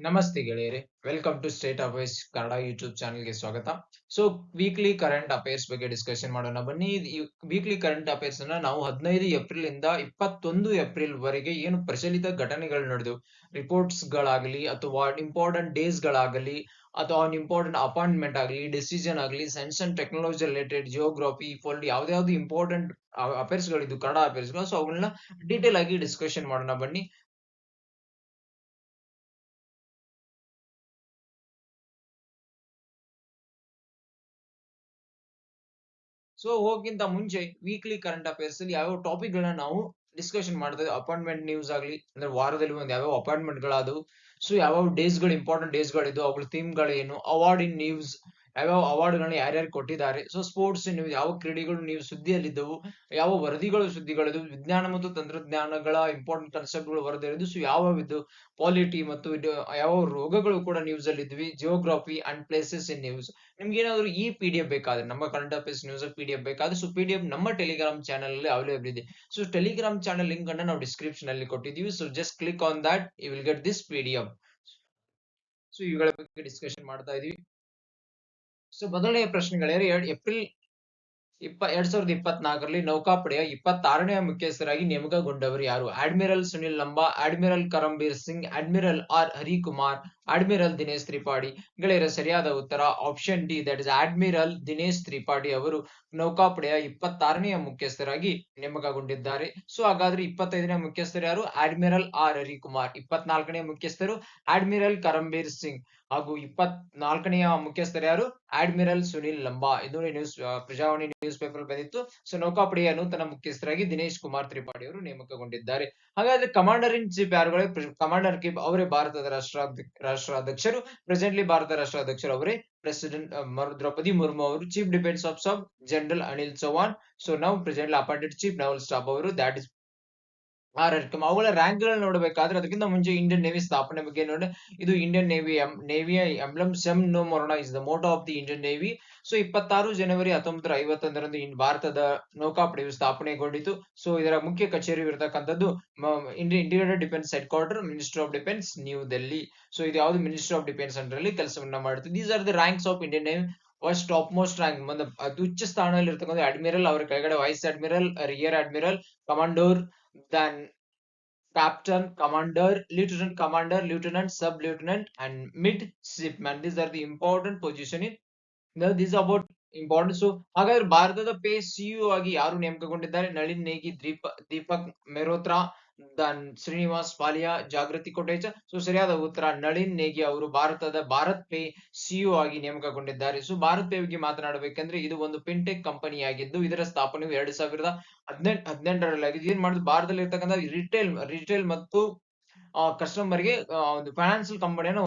ನಮಸ್ತೆ ಗೆಳೆಯರೆ, welcome to state affairs Kannada YouTube ಚಾನೆಲ್ಗೆ ಸ್ವಾಗತ. ಸೊ ವೀಕ್ಲಿ ಕರೆಂಟ್ ಅಫೇರ್ಸ್ ಬಗ್ಗೆ ಡಿಸ್ಕಷನ್ ಮಾಡೋಣ ಬನ್ನಿ. ವೀಕ್ಲಿ ಕರೆಂಟ್ ಅಫೇರ್ಸ್ ಅನ್ನ ನಾವು 15 ಏಪ್ರಿಲ್ ಇಂದ 21 ಏಪ್ರಿಲ್ ವರೆಗೆ ಏನು ಪ್ರಚಲಿತ ಘಟನೆಗಳು ನಡೆದು ರಿಪೋರ್ಟ್ಸ್ ಗಳಾಗಲಿ ಅಥವಾ ಇಂಪಾರ್ಟೆಂಟ್ ಡೇಸ್ ಗಳಾಗಲಿ ಅಥವಾ ಇಂಪಾರ್ಟೆಂಟ್ ಅಪಾಯಿಂಟ್ಮೆಂಟ್ ಆಗಲಿ, ಡಿಸಿಷನ್ ಆಗಲಿ, science and technology related, geography, ಯಾವ್ದಾವ್ದು ಇಂಪಾರ್ಟೆಂಟ್ ಅಫೇರ್ಸ್ ಗಳಿದ್ದು ಕನ್ನಡ ಅಫೇರ್ಸ್ ಗಳು, ಸೊ ಅವುಗಳನ್ನ ಡೀಟೇಲ್ ಆಗಿ ಡಿಸ್ಕಷನ್ ಮಾಡೋಣ ಬನ್ನಿ. ಸೊ ಹೋಗಿಂತ ಮುಂಚೆ ವೀಕ್ಲಿ ಕರೆಂಟ್ ಅಫೇರ್ಸ್ ಅಲ್ಲಿ ಯಾವ ಟಾಪಿಕ್ ಗಳನ್ನ ನಾವು ಡಿಸ್ಕಷನ್ ಮಾಡ್ತಾ ಇದ್ದೀವಿ. ಅಪಾಯಿಂಟ್ಮೆಂಟ್ ನ್ಯೂಸ್ ಆಗ್ಲಿ, ಅಂದ್ರೆ ವಾರದಲ್ಲಿ ಒಂದು ಯಾವ ಅಪಾಯಿಂಟ್ಮೆಂಟ್ ಗಳಾದವು, ಸೊ ಯಾವ ಡೇಸ್ ಗಳು ಇಂಪಾರ್ಟೆಂಟ್ ಡೇಸ್ ಗಳಿದ್ದು, ಅವುಗಳ ಥೀಮ್ ಗಳೇನು, ಅವಾರ್ಡ್ ಇನ್ ನ್ಯೂಸ್, ಯಾವ ಅವಾರ್ಡ್ ಗಳನ್ನ ಯಾರ್ಯಾರು ಕೊಟ್ಟಿದ್ದಾರೆ, ಸೊ ಸ್ಪೋರ್ಟ್ಸ್ ನ್ಯೂಸ್, ಯಾವ ಕ್ರೀಡೆಗಳು ನೀವು ಸುದ್ದಿಯಲ್ಲಿದ್ದವು, ಯಾವ ವರದಿಗಳು ಸುದ್ದಿಗಳಿದ್ದು, ವಿಜ್ಞಾನ ಮತ್ತು ತಂತ್ರಜ್ಞಾನಗಳ ಇಂಪಾರ್ಟೆಂಟ್ ಕಾನ್ಸೆಪ್ಟ್ ಗಳು ವರದಿಗಳಿದ್ದು, ಸೊ ಯಾವ ಪಾಲಿಟಿ ಮತ್ತು ಯಾವ ರೋಗಗಳು ಕೂಡ ನ್ಯೂಸ್ ಅಲ್ಲಿ ಇದ್ವಿ, geography and places in news. ನಿಮ್ಗೆ ಏನಾದ್ರು ಈ PDF ಬೇಕಾದ್ರೆ, ನಮ್ಮ ಕರೆಂಟ್ ಅಫೇರ್ಸ್ ನ್ಯೂಸ್ PDF ಬೇಕಾದ್ರೆ, ಸೊ PDF ನಮ್ಮ ಟೆಲಿಗ್ರಾಮ್ ಚಾನಲ್ ಅಲ್ಲಿ ಅವೈಲೇಬಲ್ ಇದೆ. ಸೊ ಟೆಲಿಗ್ರಾಮ್ ಚಾನಲ್ ಲಿಂಕ್ ಅನ್ನ ನಾವು ಡಿಸ್ಕ್ರಿಪ್ಷನ್ ಅಲ್ಲಿ ಕೊಟ್ಟಿದ್ದೀವಿ. So just click on that, you will get this PDF. So ಇವುಗಳ ಬಗ್ಗೆ ಡಿಸ್ಕಷನ್ ಮಾಡ್ತಾ ಇದೀವಿ. ಸೊ ಮೊದಲನೆಯ ಪ್ರಶ್ನೆಗಳೇ, ಏಪ್ರಿಲ್ 2024ರಲ್ಲಿ ನೌಕಾಪಡೆಯ 26ನೇ ಮುಖ್ಯಸ್ಥರಾಗಿ ನೇಮಕಗೊಂಡವರು ಯಾರು? Admiral Sunil Lamba, admiral Karambir Singh, admiral R Harikumar, admiral Dinesh Tripathi. ಗೆಳೆಯರ ಸರಿಯಾದ ಉತ್ತರ option D, that is admiral Dinesh Tripathi ಅವರು ನೌಕಾಪಡೆಯ 26ನೇ ಮುಖ್ಯಸ್ಥರಾಗಿ ನೇಮಕಗೊಂಡಿದ್ದಾರೆ. ಸೊ ಹಾಗಾದ್ರೆ 25ನೇ ಮುಖ್ಯಸ್ಥರು ಯಾರು? Admiral R Harikumar. 24ನೇ ಮುಖ್ಯಸ್ಥರು ಅಡ್ಮಿರಲ್ ಕರಂಬೀರ್ ಸಿಂಗ್ ಹಾಗೂ 24ನೆಯ ಮುಖ್ಯಸ್ಥರು ಯಾರು? ಅಡ್ಮಿರಲ್ ಸುನಿಲ್ ಲಂಬಾ. ಇದು ಪ್ರಜಾವಾಣಿ ನ್ಯೂಸ್ ಪೇಪರ್ ಬಂದಿತ್ತು. ಸೊ ನೌಕಾಪಡೆಯ ನೂತನ ಮುಖ್ಯಸ್ಥರಾಗಿ ದಿನೇಶ್ ಕುಮಾರ್ ತ್ರಿಪಾಠಿ ಅವರು ನೇಮಕಗೊಂಡಿದ್ದಾರೆ. ಹಾಗಾದ್ರೆ ಕಮಾಂಡರ್ ಇನ್ ಚೀಫ್ ಯಾರುಗಳೇ? ಕಮಾಂಡರ್ ಇನ್ ಚೀಫ್ ಅವರೇ ಭಾರತದ ರಾಷ್ಟ್ರಾಧ್ಯಕ್ಷರು. ಪ್ರೆಸೆಂಟ್ಲಿ ಭಾರತ ರಾಷ್ಟ್ರಾಧ್ಯಕ್ಷರು ಅವರೇ ಪ್ರೆಸಿಡೆಂಟ್ ದ್ರೌಪದಿ ಮುರ್ಮು ಅವರು. Chief defence of sub general Anil Chauhan. So ನಾವು presently appointed chief naval staff ಅವರು, ದಾಟ್ ಇಸ್ ಅವುಗಳ ರ್ಯಾಂಕ್ ಗಳು ನೋಡಬೇಕಾದ್ರೆ ಅದಕ್ಕಿಂತ ಮುಂಚೆ ಇಂಡಿಯನ್ ನೇವಿ ಸ್ಥಾಪನೆ ಬಗ್ಗೆ ನೋಡಿ. ಇದು ಇಂಡಿಯನ್ ನೇವಿಯ ಎಂಬ್ಲಮ್ ಸೆಮ್ ನೋ ಮೊರೊನಾ is the motto of the Indian navy. So 26 ಜನವರಿ 1951ರಂದು ಭಾರತದ ನೌಕಾಪಡೆಯು ಸ್ಥಾಪನೆಗೊಂಡಿತು. ಸೊ ಇದರ ಮುಖ್ಯ ಕಚೇರಿ ಇರತಕ್ಕಂಥದ್ದು integrated defence headquarter, minister of defence, New Delhi. So ಇದು ಯಾವುದು? ಮಿನಿಸ್ಟರ್ ಆಫ್ ಡಿಫೆನ್ಸ್ ಅಂಡರ್ ಅಲ್ಲಿ ಕೆಲಸವನ್ನ ಮಾಡುತ್ತೆ. These are the ranks of Indian navy. First top most rank ಅತಿ ಉಚ್ಚ ಸ್ಥಾನದಲ್ಲಿ ಇರತಕ್ಕಂಥ ಅಡ್ಮಿರಲ್, ಅವರ ಕೆಳಗಡೆ vice admiral, rear admiral, ಕಮಾಂಡೋರ್, then captain, commander, lieutenant, sub-lieutenant, and midshipman. These are the important position in this about important. So ಹಾಗಾದ್ರೆ ಭಾರತದ CEO ಆಗಿ ಯಾರು ನೇಮಕಗೊಂಡಿದ್ದಾರೆ? ನಳಿನ್ ನೇಗಿ, ದೀಪಕ್ ಮೆಹ್ರೋತ್ರಾ, ದನ್ ಶ್ರೀನಿವಾಸ್ ಪಾಲಿಯಾ, ಜಾಗೃತಿ ಕೊಟೇಚಾ. ಸೊ ಸರಿಯಾದ ಉತ್ತರ ನಳಿನ್ ನೇಗಿ ಅವರು ಭಾರತ್ ಪೇ ಸಿಇಒ ಆಗಿ ನೇಮಕಗೊಂಡಿದ್ದಾರೆ. ಸೊ ಭಾರತ್ ಪೇ ಬಗ್ಗೆ ಮಾತನಾಡಬೇಕಂದ್ರೆ ಇದು ಒಂದು ಫಿನ್ಟೆಕ್ ಕಂಪನಿ ಆಗಿದ್ದು ಇದರ ಸ್ಥಾಪನೆಯು 2018ರಲ್ಲಿ ಆಗಿದೆ. ಏನ್ ಮಾಡುದು? ಭಾರತದಲ್ಲಿ ಇರ್ತಕ್ಕಂಥ ರಿಟೇಲ್ ಮತ್ತು ಕಸ್ಟಮರ್ ಗೆ ಒಂದು ಫೈನಾನ್ಸಿಯಲ್ ಕಂಪನಿಯನ್ನು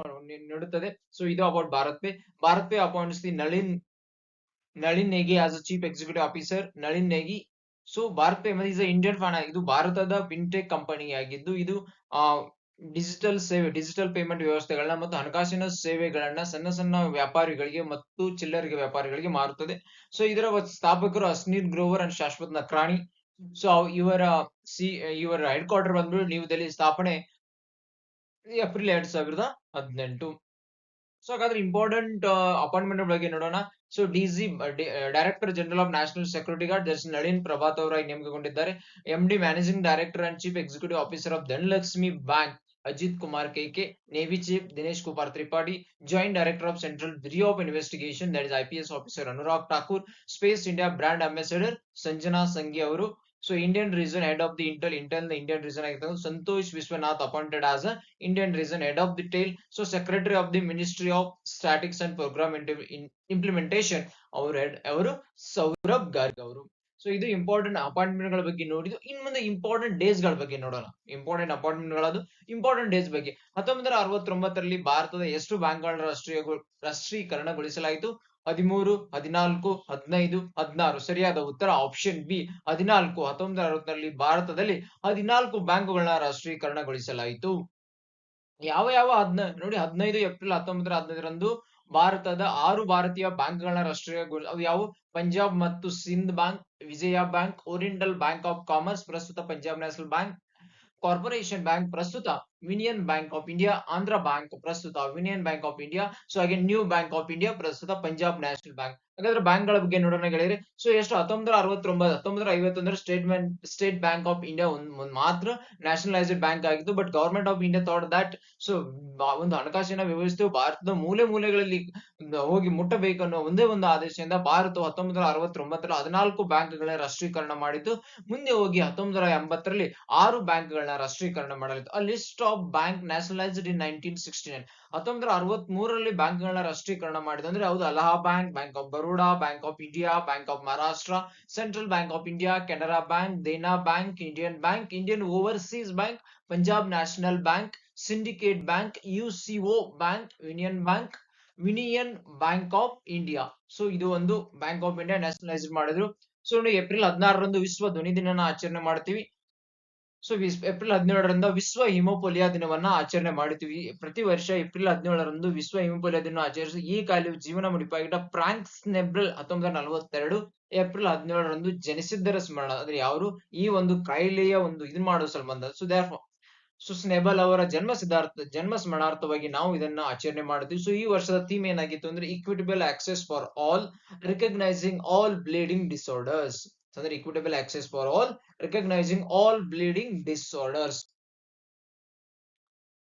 ನೀಡುತ್ತದೆ. ಸೊ ಇದು about Bharat pay appoints the Nalin Negi as a chief executive officer. Nalin Negi. So Bharat pay Indian ಇದು ಭಾರತದ ಫಿನ್ಟೆಕ್ ಕಂಪನಿ ಆಗಿದ್ದು ಇದು ಡಿಜಿಟಲ್ ಪೇಮೆಂಟ್ ವ್ಯವಸ್ಥೆಗಳನ್ನ ಮತ್ತು ಹಣಕಾಸಿನ ಸೇವೆಗಳನ್ನ ಸಣ್ಣ ವ್ಯಾಪಾರಿಗಳಿಗೆ ಮತ್ತು ಚಿಲ್ಲರೆ ವ್ಯಾಪಾರಿಗಳಿಗೆ ಮಾರುತ್ತದೆ. ಸೊ ಇದರ ಸ್ಥಾಪಕರು ಅಸ್ನೀಲ್ ಗ್ರೋವರ್ ಅಂಡ್ ಶಾಶ್ವತ್ ನಕ್ರಾಣಿ. ಸೊ ಇವರ ಹೆಡ್ ಕ್ವಾರ್ಟರ್ ಬಂದ್ಬಿಟ್ಟು ನ್ಯೂ ದೆಹಲಿ. ಸ್ಥಾಪನೆ ಏಪ್ರಿಲ್ 2018. ಸೊ ಹಾಗಾದ್ರೆ ಇಂಪಾರ್ಟೆಂಟ್ ಅಪಾಯಿಂಟ್ಮೆಂಟ್ ಬಗ್ಗೆ ನೋಡೋಣ. So DC director general of national security guard Nalin Prabhat ಅವರಾಗಿ ನೇಮಕಗೊಂಡಿದ್ದಾರೆ. MD managing director and chief executive officer of Dhanlaxmi bank Ajit Kumar KK. Navy chief Dinesh Kumar Tripathi. Joint director of central bureau of investigation, that is IPS officer Anurag Thakur. Space India brand ambassador Sanjana Sanghi ಅವರು. So Indian region head of the Intel Indian region ಆಗಿರ್ತಕ್ಕಂಥ Santosh Vishwanath appointed as a Indian region head of the tail. So secretary of the ministry of statics and programme implementation ಅವರು ಸೌರಭ್ ಗಾರ್ಗ್ ಅವರು. So ಇದು important appointment ಗಳ ಬಗ್ಗೆ ನೋಡಿದ್ದು. ಇನ್ ಮುಂದೆ important days ಗಳ ಬಗ್ಗೆ ನೋಡೋಣ. ಇಂಪಾರ್ಟೆಂಟ್ ಅಪಾಯಿಂಟ್ಮೆಂಟ್ ಗಳದು ಇಂಪಾರ್ಟೆಂಟ್ ಡೇಸ್ ಬಗ್ಗೆ. 1969ರಲ್ಲಿ ಭಾರತದ ಎಷ್ಟು ಬ್ಯಾಂಕ್ಗಳನ್ನ ರಾಷ್ಟ್ರೀಕರಣಗೊಳಿಸಲಾಯಿತು? 13, 14, 15, 16. ಸರಿಯಾದ ಉತ್ತರ ಆಪ್ಷನ್ ಬಿ 14. 1960ರಲ್ಲಿ ಭಾರತದಲ್ಲಿ 14 ಬ್ಯಾಂಕುಗಳನ್ನ ರಾಷ್ಟ್ರೀಕರಣಗೊಳಿಸಲಾಯಿತು. ಯಾವ ನೋಡಿ, 15 ಏಪ್ರಿಲ್ 1915ರಂದು ಭಾರತದ 6 ಭಾರತೀಯ ಬ್ಯಾಂಕ್ಗಳನ್ನ ಅವು ಯಾವುವು? ಪಂಜಾಬ್ ಮತ್ತು Sind bank, Vijaya bank, oriental bank of commerce ಪ್ರಸ್ತುತ Punjab national bank, corporation bank ಪ್ರಸ್ತುತ union bank of India, Andhra bank ಪ್ರಸ್ತುತ union bank of India. So ಹಾಗೆ ನ್ಯೂ ಬ್ಯಾಂಕ್ ಆಫ್ ಇಂಡಿಯಾ ಪ್ರಸ್ತುತ ಪಂಜಾಬ್ ನ್ಯಾಷನಲ್ ಬ್ಯಾಂಕ್. ಹಾಗಾದ್ರೆ ಬ್ಯಾಂಕ್ ಗಳ ಬಗ್ಗೆ ನೋಡೋಣ ಗೆಳೆಯರೆ. ಸೊ ಎಷ್ಟು 1969 1951 ಸ್ಟೇಟ್ ಬ್ಯಾಂಕ್ ಆಫ್ ಇಂಡಿಯಾ ಒಂದ್ ಮಾತ್ರ ನ್ಯಾಷನಲೈಸ್ಡ್ ಬ್ಯಾಂಕ್ ಆಗಿತ್ತು. But government of India thought that so ಒಂದು ಹಣಕಾಸಿನ ವ್ಯವಸ್ಥೆಯು ಭಾರತದ ಮೂಲೆ ಮೂಲೆಗಳಲ್ಲಿ ಹೋಗಿ ಮುಟ್ಟಬೇಕನ್ನೋ ಒಂದೇ ಒಂದು ಆದೇಶದಿಂದ ಭಾರತವು 1969 14 ಬ್ಯಾಂಕ್ಗಳ ರಾಷ್ಟ್ರೀಕರಣ ಮಾಡಿದ್ದು. ಮುಂದೆ ಹೋಗಿ 1980ರಲ್ಲಿ 6 ಬ್ಯಾಂಕ್ಗಳನ್ನ ರಾಷ್ಟ್ರೀಕರಣ ಮಾಡಲಾಯಿತು. A list of bank nationalised in 1969. 1963ರಲ್ಲಿ ಬ್ಯಾಂಕ್ಗಳನ್ನ ರಾಷ್ಟ್ರೀಕರಣ ಮಾಡಿದೆ ಅಂದ್ರೆ ಹೌದು, Allahabad bank, bank of Baroda, bank of India, bank of Maharashtra, central bank of India, Canara bank, Dena bank, Indian overseas bank, Punjab national bank, syndicate bank, UCO bank, union bank of India. So ಇದು ಒಂದು bank of India nationalise ಮಾಡಿದ್ರು. So April 16ರಂದು ವಿಶ್ವ ಧ್ವನಿ ದಿನನ ಆಚರಣೆ ಮಾಡ್ತೀವಿ. So April 17ರಿಂದ ವಿಶ್ವ ಹಿಮೋಪೋಲಿಯಾ ದಿನವನ್ನ ಆಚರಣೆ ಮಾಡುತ್ತೀವಿ. ಪ್ರತಿ ವರ್ಷ ಏಪ್ರಿಲ್ 17ರಂದು ವಿಶ್ವ ಹಿಮೋಪೋಲಿಯಾ ದಿನ ಆಚರಿಸಿ ಈ ಕಾಯಿಲೆ ಜೀವನ ಮುಡಿಪಾಗಿದ್ದ ಫ್ರಾಂಕ್ ಸ್ನೆಬ್ರೆಲ್ 1942 ಏಪ್ರಿಲ್ 17ರಂದು ಜನಿಸಿದ್ದರ ಸ್ಮರಣ ಅಂದ್ರೆ ಯಾರು ಈ ಒಂದು ಕಾಯಿಲೆಯ ಒಂದು ಇದನ್ ಮಾಡೋ ಸಂಬಂಧ. ಸೊ ಸ್ನೆಬಲ್ ಅವರ ಜನ್ಮ ಸ್ಮರಣಾರ್ಥವಾಗಿ ನಾವು ಇದನ್ನ ಆಚರಣೆ ಮಾಡ್ತೀವಿ. ಸೊ ಈ ವರ್ಷದ ಥೀಮ್ ಏನಾಗಿತ್ತು ಅಂದ್ರೆ equitable access for all, recognising all bleeding disorders. ಅಂದ್ರೆ equitable access for all, recognising all bleeding disorders.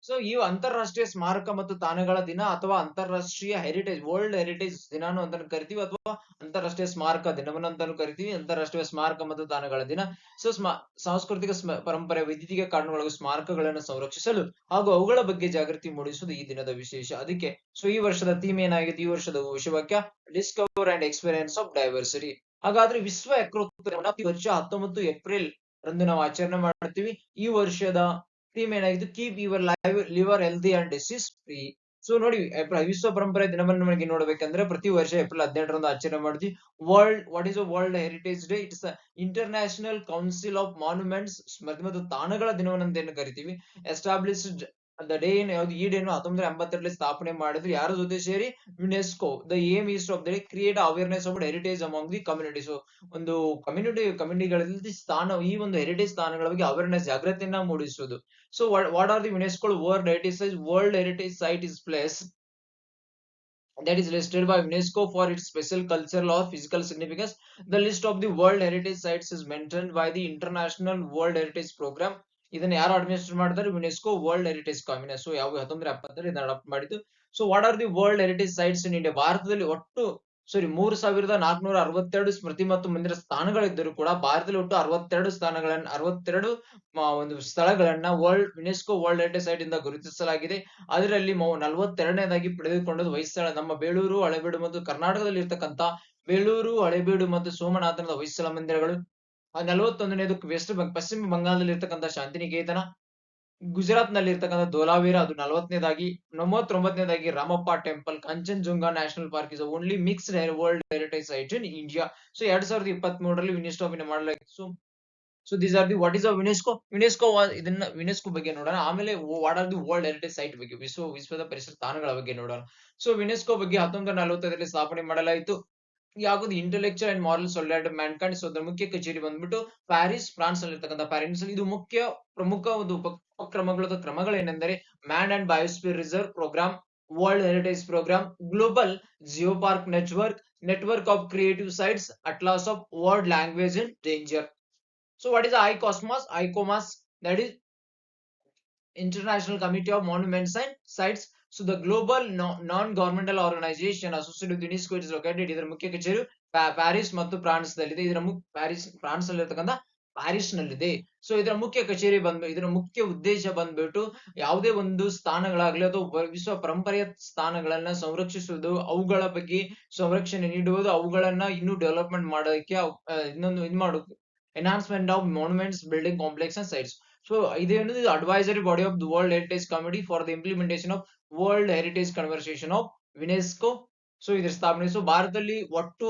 So ಈ ಅಂತಾರಾಷ್ಟ್ರೀಯ ಸ್ಮಾರಕ ಮತ್ತು ತಾಣಗಳ ದಿನ ಅಥವಾ ಅಂತಾರಾಷ್ಟ್ರೀಯ ವರ್ಲ್ಡ್ ಹೆರಿಟೇಜ್ ದಿನಾನು ಅಂತಾನು ಕರಿತೀವಿ, ಅಥವಾ ಅಂತಾರಾಷ್ಟ್ರೀಯ ಸ್ಮಾರಕ ದಿನವನ್ನು ಅಂತಾನು ಕರಿತೀವಿ. ಅಂತಾರಾಷ್ಟ್ರೀಯ ಸ್ಮಾರಕ ಮತ್ತು ತಾಣಗಳ ದಿನ. ಸೊ ಸಾಂಸ್ಕೃತಿಕ ಪರಂಪರೆ, ವೈದ್ಯಕೀಯ ಕಾರಣಗಳು ಸ್ಮಾರಕಗಳನ್ನು ಸಂರಕ್ಷಿಸಲು ಹಾಗೂ ಅವುಗಳ ಬಗ್ಗೆ ಜಾಗೃತಿ ಮೂಡಿಸುವುದು ಈ ದಿನದ ವಿಶೇಷ. ಅದಕ್ಕೆ ಸೊ ಈ ವರ್ಷದ ಥೀಮ್ ಏನಾಗಿದೆ, ಈ ವರ್ಷದ ಘೋಷವಾಕ್ಯ discover and experience of diversity. ಹಾಗಾದ್ರೆ ವಿಶ್ವ ಯಕೃತ್ ಪ್ರತಿ ವರ್ಷ 19 ಏಪ್ರಿಲ್ ರಂದು ನಾವು ಆಚರಣೆ ಮಾಡ್ತೀವಿ. ಈ ವರ್ಷದ ಥೀಮ್ ಏನಾಗಿತ್ತು, keep your liver healthy and disease free. So ನೋಡಿ, ವಿಶ್ವ ಪರಂಪರೆ ದಿನವನ್ನು ನಮಗೆ ನೋಡ್ಬೇಕಂದ್ರೆ ಪ್ರತಿ ವರ್ಷ ಏಪ್ರಿಲ್ 18ರಂದು ಆಚರಣೆ ಮಾಡ್ತೀವಿ. What is a world heritage day? It's international council of monuments, ಸ್ಮೃತಿ ಮತ್ತು ತಾಣಗಳ ದಿನವನ್ನ ಕರಿತೀವಿ. ಎಸ್ಟಾಬ್ಲಿಷ್ಡ್ ದ ಡೇ ಯಾವ್ದು, ಈ ಡೇನು 1982ರಲ್ಲಿ ಸ್ಥಾಪನೆ ಮಾಡಿದ್ರು. ಯಾರ ಜೊತೆ ಸೇರಿ? UNESCO. The aim is of the day create awareness about heritage among the community. So ಒಂದು ಕಮ್ಯುನಿಟಿಗಳಲ್ಲಿ ಈ ಒಂದು ಹೆರಿಟೇಜ್ ಸ್ಥಾನಗಳ ಬಗ್ಗೆ ಅವೇರ್ನೆಸ್, ಜಾಗೃತಿಯನ್ನ ಮೂಡಿಸುವುದು. So what are the UNESCO World Heritage Sites? World Heritage Site is place that is listed by UNESCO for its special cultural or physical significance. The list of the World Heritage Sites is maintained by the International World Heritage Program. ಇದನ್ನ ಯಾರು administrate ಮಾಡ್ತಾರೆ? UNESCO world heritage ಕಾಮಿನ. So ಯಾವ 1970 ಇದನ್ನ adopt ಮಾಡಿದ್ದು. So what are the world heritage sites in India? ಭಾರತದಲ್ಲಿ ಒಟ್ಟು 3462 ಸ್ಮೃತಿ ಮತ್ತು ಮಂದಿರ ಸ್ಥಾನಗಳಿದ್ದರೂ ಕೂಡ ಭಾರತದಲ್ಲಿ ಒಟ್ಟು 62 ಒಂದು ಸ್ಥಳಗಳನ್ನ ಯುನೆಸ್ಕೋ ವರ್ಲ್ಡ್ ಹೆರಿಟೇಜ್ ಸೈಟ್ ಇಂದ ಗುರುತಿಸಲಾಗಿದೆ. ಅದರಲ್ಲಿ 42ನೇದಾಗಿ ಪಡೆದುಕೊಂಡದ್ದು ಹೊಯ್ಸಳ, ನಮ್ಮ ಬೇಳೂರು, ಹಳೆಬೀಡು ಮತ್ತು ಕರ್ನಾಟಕದಲ್ಲಿ ಇರ್ತಕ್ಕಂಥ ಬೇಳೂರು, ಹಳೆಬೀಡು ಮತ್ತು ಸೋಮನಾಥನದ ಹೊಯ್ಸಳ ಮಂದಿರಗಳು. 41ನೇದು ಪಶ್ಚಿಮ ಬಂಗಾಳದಲ್ಲಿ ಇರ್ತಕ್ಕಂಥ ಶಾಂತಿನಿಕೇತನ, ಗುಜರಾತ್ ನಲ್ಲಿ ಇರ್ತಕ್ಕಂಥ ಧೋಲಾವೀರ, ಅದು 40ನೇದಾಗಿ. 39ನೇದಾಗಿ Ramappa temple. Kanchenjunga national park is only mixed world heritage site in India. So 2023ರಲ್ಲಿ ಯುನೆಸ್ಕೋ ಮಾಡಲಾಗಿತ್ತು. So these are the what is UNESCO ಬಗ್ಗೆ ನೋಡೋಣ. ಆಮೇಲೆ what are the world heritage site ಬಗ್ಗೆ, ವಿಶ್ವದ ಪರಿಸರ ತಾಣಗಳ ಬಗ್ಗೆ ನೋಡೋಣ. ಸೊ ಯುನೆಸ್ಕೋ ಬಗ್ಗೆ 1945ರಲ್ಲಿ ಸ್ಥಾಪನೆ ಮಾಡಲಾಯಿತು. ಯಾವುದು intellectual and moral solidarity Mankind. So ಅದರ ಮುಖ್ಯ ಕಚೇರಿ ಬಂದ್ಬಿಟ್ಟು ಪ್ಯಾರಿಸ್, ಫ್ರಾನ್ಸ್ ಅಲ್ಲಿ ಇರ್ತಕ್ಕಂಥ ಪ್ಯಾರಿಸ್. ಇದು ಪ್ರಮುಖ ಒಂದು ಉಪಕ್ರಮಗಳು ಕ್ರಮಗಳೇನೆಂದರೆ man and biosphere reserve programme, world heritage programme, global geopark network of creative sites, atlas of world language in danger. So what is ICOMOS? That is International Committee of Monuments and Sites. So the global non-governmental organization associated with UNESCO is located. ಇದರ ಮುಖ್ಯ ಕಚೇರಿ Paris ಮತ್ತು France ನಲ್ಲಿದೆ. France ನಲ್ಲಿ ಇರತಕ್ಕಂತ Paris ನಲ್ಲಿದೆ. So ಇದರ ಮುಖ್ಯ ಕಚೇರಿ ಇದರ ಮುಖ್ಯ ಉದ್ದೇಶ ಬಂದ್ಬಿಟ್ಟು ಯಾವುದೇ ಒಂದು ಸ್ಥಾನಗಳಾಗ್ಲಿ ಅಥವಾ ವಿಶ್ವ ಪರಂಪರೆಯ ಸ್ಥಾನಗಳನ್ನ ಸಂರಕ್ಷಿಸುವುದು, ಅವುಗಳ ಬಗ್ಗೆ ಸಂರಕ್ಷಣೆ ನೀಡುವುದು, ಅವುಗಳನ್ನ ಇನ್ನೂ ಡೆವಲಪ್ಮೆಂಟ್ ಮಾಡೋದಕ್ಕೆ enhancement of monuments, building complex and sites. So iದೇನು advisory body of the World Heritage Committee for the implementation of World Heritage Convention of UNESCO. So ಇದ್ರ ಸ್ಥಾಪನೆ. ಸೊ ಭಾರತದಲ್ಲಿ ಒಟ್ಟು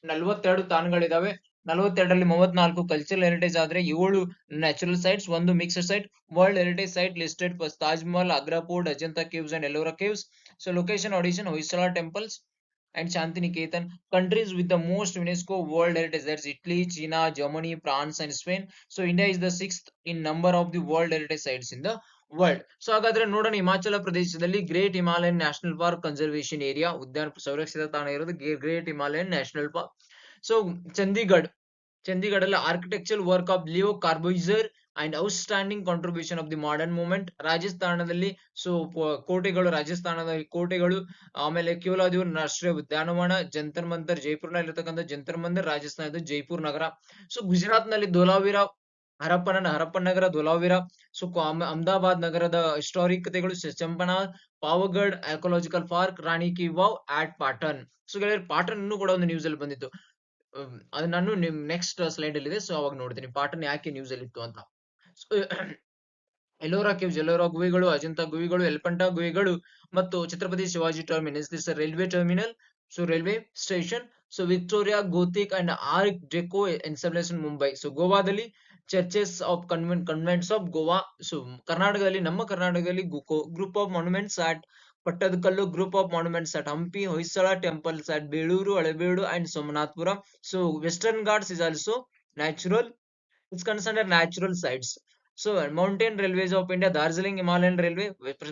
42 ತಾಣಗಳಿದಾವೆ. 42ರಲ್ಲಿ 34 ಕಲ್ಚರಲ್ ಹೆರಿಟೇಜ್ ಆದ್ರೆ 7 natural sites, 1 mixed site. World heritage site listed first Taj Mahal, Agra fort, Ajanta caves and Ellora caves. So location audition Hoysala temples and Shantiniketan. Countries with the most UNESCO World Heritage, that's Italy, China, Germany, France and Spain. So India is the 6th in number of the World Heritage sites in the world. So ಹಾಗಾದ್ರೆ ನೋಡೋಣ, ಹಿಮಾಚಲ ಪ್ರದೇಶದಲ್ಲಿ great Himalayan national park conservation area, ಉದ್ಯಾನ ಸಂರಕ್ಷಿತ ತಾಣ ಇರೋದು great Himalayan national park. So Chandigarh, ಚಂಡೀಗಢಲ್ಲಿ architectural work of Le Corbusier and outstanding contribution of the modern movement. ರಾಜಸ್ಥಾನದಲ್ಲಿ so ಕೋಟೆಗಳು, ರಾಜಸ್ಥಾನದ ಕೋಟೆಗಳು, ಆಮೇಲೆ ಕೇವಲಾದೇವ್ ರಾಷ್ಟ್ರೀಯ ಉದ್ಯಾನವನ, ಜಂತರ್ ಮಂತರ್ ಜೈಪುರ್ನಲ್ಲಿರ್ತಕ್ಕಂಥ ಜಂತರ್ ಮಂತರ್ ರಾಜಸ್ಥಾನದ ಜೈಪುರ್ ನಗರ. ಸೊ ಗುಜರಾತ್ ನಲ್ಲಿ ಧೋಲಾವೀರ, ಹರಪ್ಪನ್ ನಗರ, ಧೋಲಾವೀರ. ಸೊ ಅಹಮದಾಬಾದ್ ನಗರದ ಹಿಸ್ಟಾರಿಕ್ ಕಥೆಗಳು, ಚಂಪನಾರ್, ಪಾವಗಢ್ ಎಕೋಲಾಜಿಕಲ್ ಪಾರ್ಕ್, ರಾಣಿ ಕಿ ವಾವ್ ಆಟ್ ಪಾಟನ್. ಸೊ ಗೆಳೆಯರು, ಪಾಟನ್ ಇನ್ನೂ ಕೂಡ ಒಂದು ನ್ಯೂಸ್ ಅಲ್ಲಿ ಬಂದಿತ್ತು. ಅದು ನಾನು ನಿಮ್ ನೆಕ್ಸ್ಟ್ ಸ್ಲೈಡ್ ಅಲ್ಲಿ ಇದೆ, ಸೊ ಅವಾಗ ನೋಡ್ತೀನಿ ಪಾಟನ್ ಯಾಕೆ ನ್ಯೂಸ್ ಅಲ್ಲಿ ಇತ್ತು ಅಂತ. ಎಲ್ಲೋರಾ ಕೇವ್ಸ್, ಎಲ್ಲೋರಾ ಗುಹೆಗಳು, ಅಜಂತಾ ಗುಹೆಗಳು, ಎಲ್ಪಂಟಾ ಗುಹೆಗಳು ಮತ್ತು Chhatrapati Shivaji terminus, this railway terminal, so railway station. So Victoria Gothic and art deco installation Mumbai. So ಗೋವಾದಲ್ಲಿ churches of convents of Goa. So ಕರ್ನಾಟಕದಲ್ಲಿ, ನಮ್ಮ ಕರ್ನಾಟಕದಲ್ಲಿ group of monuments at Pattadakal, group of monuments at Hampi, Hoysala temples at Belur, Halebidu and Somanathapura. So Western Ghats is also natural, it's considered natural sites. So mountain railways of India, Darjeeling Himalayan railway,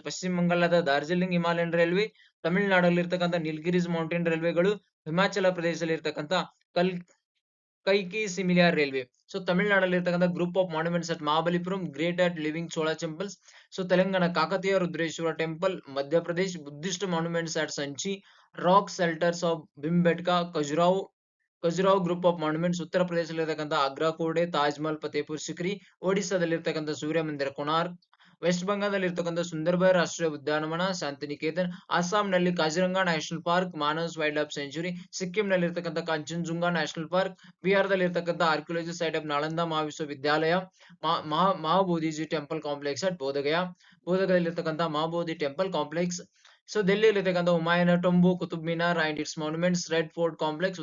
ಪಶ್ಚಿಮ ಬಂಗಾಳದ Darjeeling Himalayan railway, ತಮಿಳುನಾಡಲ್ಲಿ ಇರ್ತಕ್ಕಂಥ Nilgiris mountain ರೈಲ್ವೆಗಳು, Himachal ಪ್ರದೇಶದಲ್ಲಿ ಇರ್ತಕ್ಕಂಥ ಕೈಕಿ ಸಿಮಿಲಿಯರ್ railway. So ತಮಿಳುನಾಡಲ್ಲಿ ಇರ್ತಕ್ಕಂಥ group of monuments at Mahabalipuram, great at living Chola temples. So Telangana Kakatiya Rudreshwara temple, Madhya Pradesh Buddhist monuments at Sanchi, rock shelters of Bhimbetka, Khajuraho group of monuments. ಉತ್ತರ ಪ್ರದೇಶದಲ್ಲಿರ್ತಕ್ಕಂಥ ಆಗ್ರಾ ಕೋಟೆ, ತಾಜ್ ಮಹಲ್, ಫತೇಪುರ್ ಸಿಕ್ರಿ. ಒಡಿಸ್ಸಾದಲ್ಲಿರ್ತಕ್ಕಂಥ ಸೂರ್ಯ ಮಂದಿರ, ಕೊನಾರ್ಕ್. ವೆಸ್ಟ್ ಬಂಗಾಳದಲ್ಲಿರ್ತಕ್ಕಂಥ ಸುಂದರ್ಬನ್ ರಾಷ್ಟ್ರೀಯ ಉದ್ಯಾನವನ, ಶಾಂತಿನಿಕೇತನ್. ಅಸ್ಸಾಂನಲ್ಲಿ Kaziranga national park, Manas wildlife sanctuary. ಸಿಕ್ಕಿಂನಲ್ಲಿರ್ತಕ್ಕಂಥ ಕಾಂಚನಜುಂಗ ನ್ಯಾಷನಲ್ ಪಾರ್ಕ್. ಬಿಹಾರದಲ್ಲಿರ್ತಕ್ಕಂಥ ಆರ್ಕಿಯಾಲಜಿ ಸೈಟ್ ಆಫ್ ನಾಳಂದ ಮಹಾವಿಶ್ವವಿದ್ಯಾಲಯ, ಮಹಾಬೋಧಿಜಿ ಟೆಂಪಲ್ ಕಾಂಪ್ಲೆಕ್ಸ್ ಅಟ್ ಬೋಧಗಯಾ, ಬೋಧಗಯಲ್ಲಿರ್ತಕ್ಕಂಥ ಮಹಾಬೋಧಿ ಟೆಂಪಲ್ ಕಾಂಪ್ಲೆಕ್ಸ್. ಸೊ ಡೆಲ್ಲಿಯಲ್ಲಿರ್ತಕ್ಕಂಥ Humayun tomb, Qutub Minar and its monuments, red fort complex.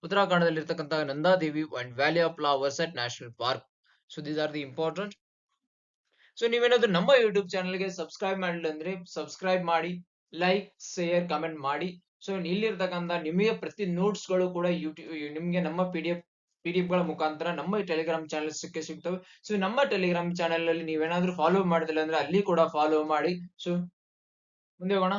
ಉತ್ತರಾಖಂಡದಲ್ಲಿರ್ತಕ್ಕಂಥ Nanda Devi and valley of flowers at national park. So these are the important. So ನೀವೇನಾದ್ರೂ ನಮ್ಮ YouTube ಚಾನಲ್ಗೆ subscribe ಮಾಡಿಲ್ಲ ಅಂದ್ರೆ ಸಬ್ಸ್ಕ್ರೈಬ್ ಮಾಡಿ, ಲೈಕ್, ಶೇರ್, ಕಮೆಂಟ್ ಮಾಡಿ. ಸೊ ಇಲ್ಲಿರ್ತಕ್ಕಂಥ ನಿಮಗೆ ಪ್ರತಿ ನೋಟ್ಸ್ ಗಳು ಕೂಡ ನಿಮ್ಗೆ ನಮ್ಮ PDF ಗಳ ಮುಖಾಂತರ ನಮ್ಮ ಟೆಲಿಗ್ರಾಮ್ ಚಾನಲ್ ಸಿಗ್ತವೆ. ಸೊ ನಮ್ಮ ಟೆಲಿಗ್ರಾಮ್ ಚಾನಲ್ ಅಲ್ಲಿ ನೀವೇನಾದ್ರೂ ಫಾಲೋ ಮಾಡಿದಿಲ್ಲ ಅಂದ್ರೆ ಅಲ್ಲಿ ಕೂಡ ಫಾಲೋ ಮಾಡಿ. ಸೊ ಮುಂದೆ ಹೋಗೋಣ.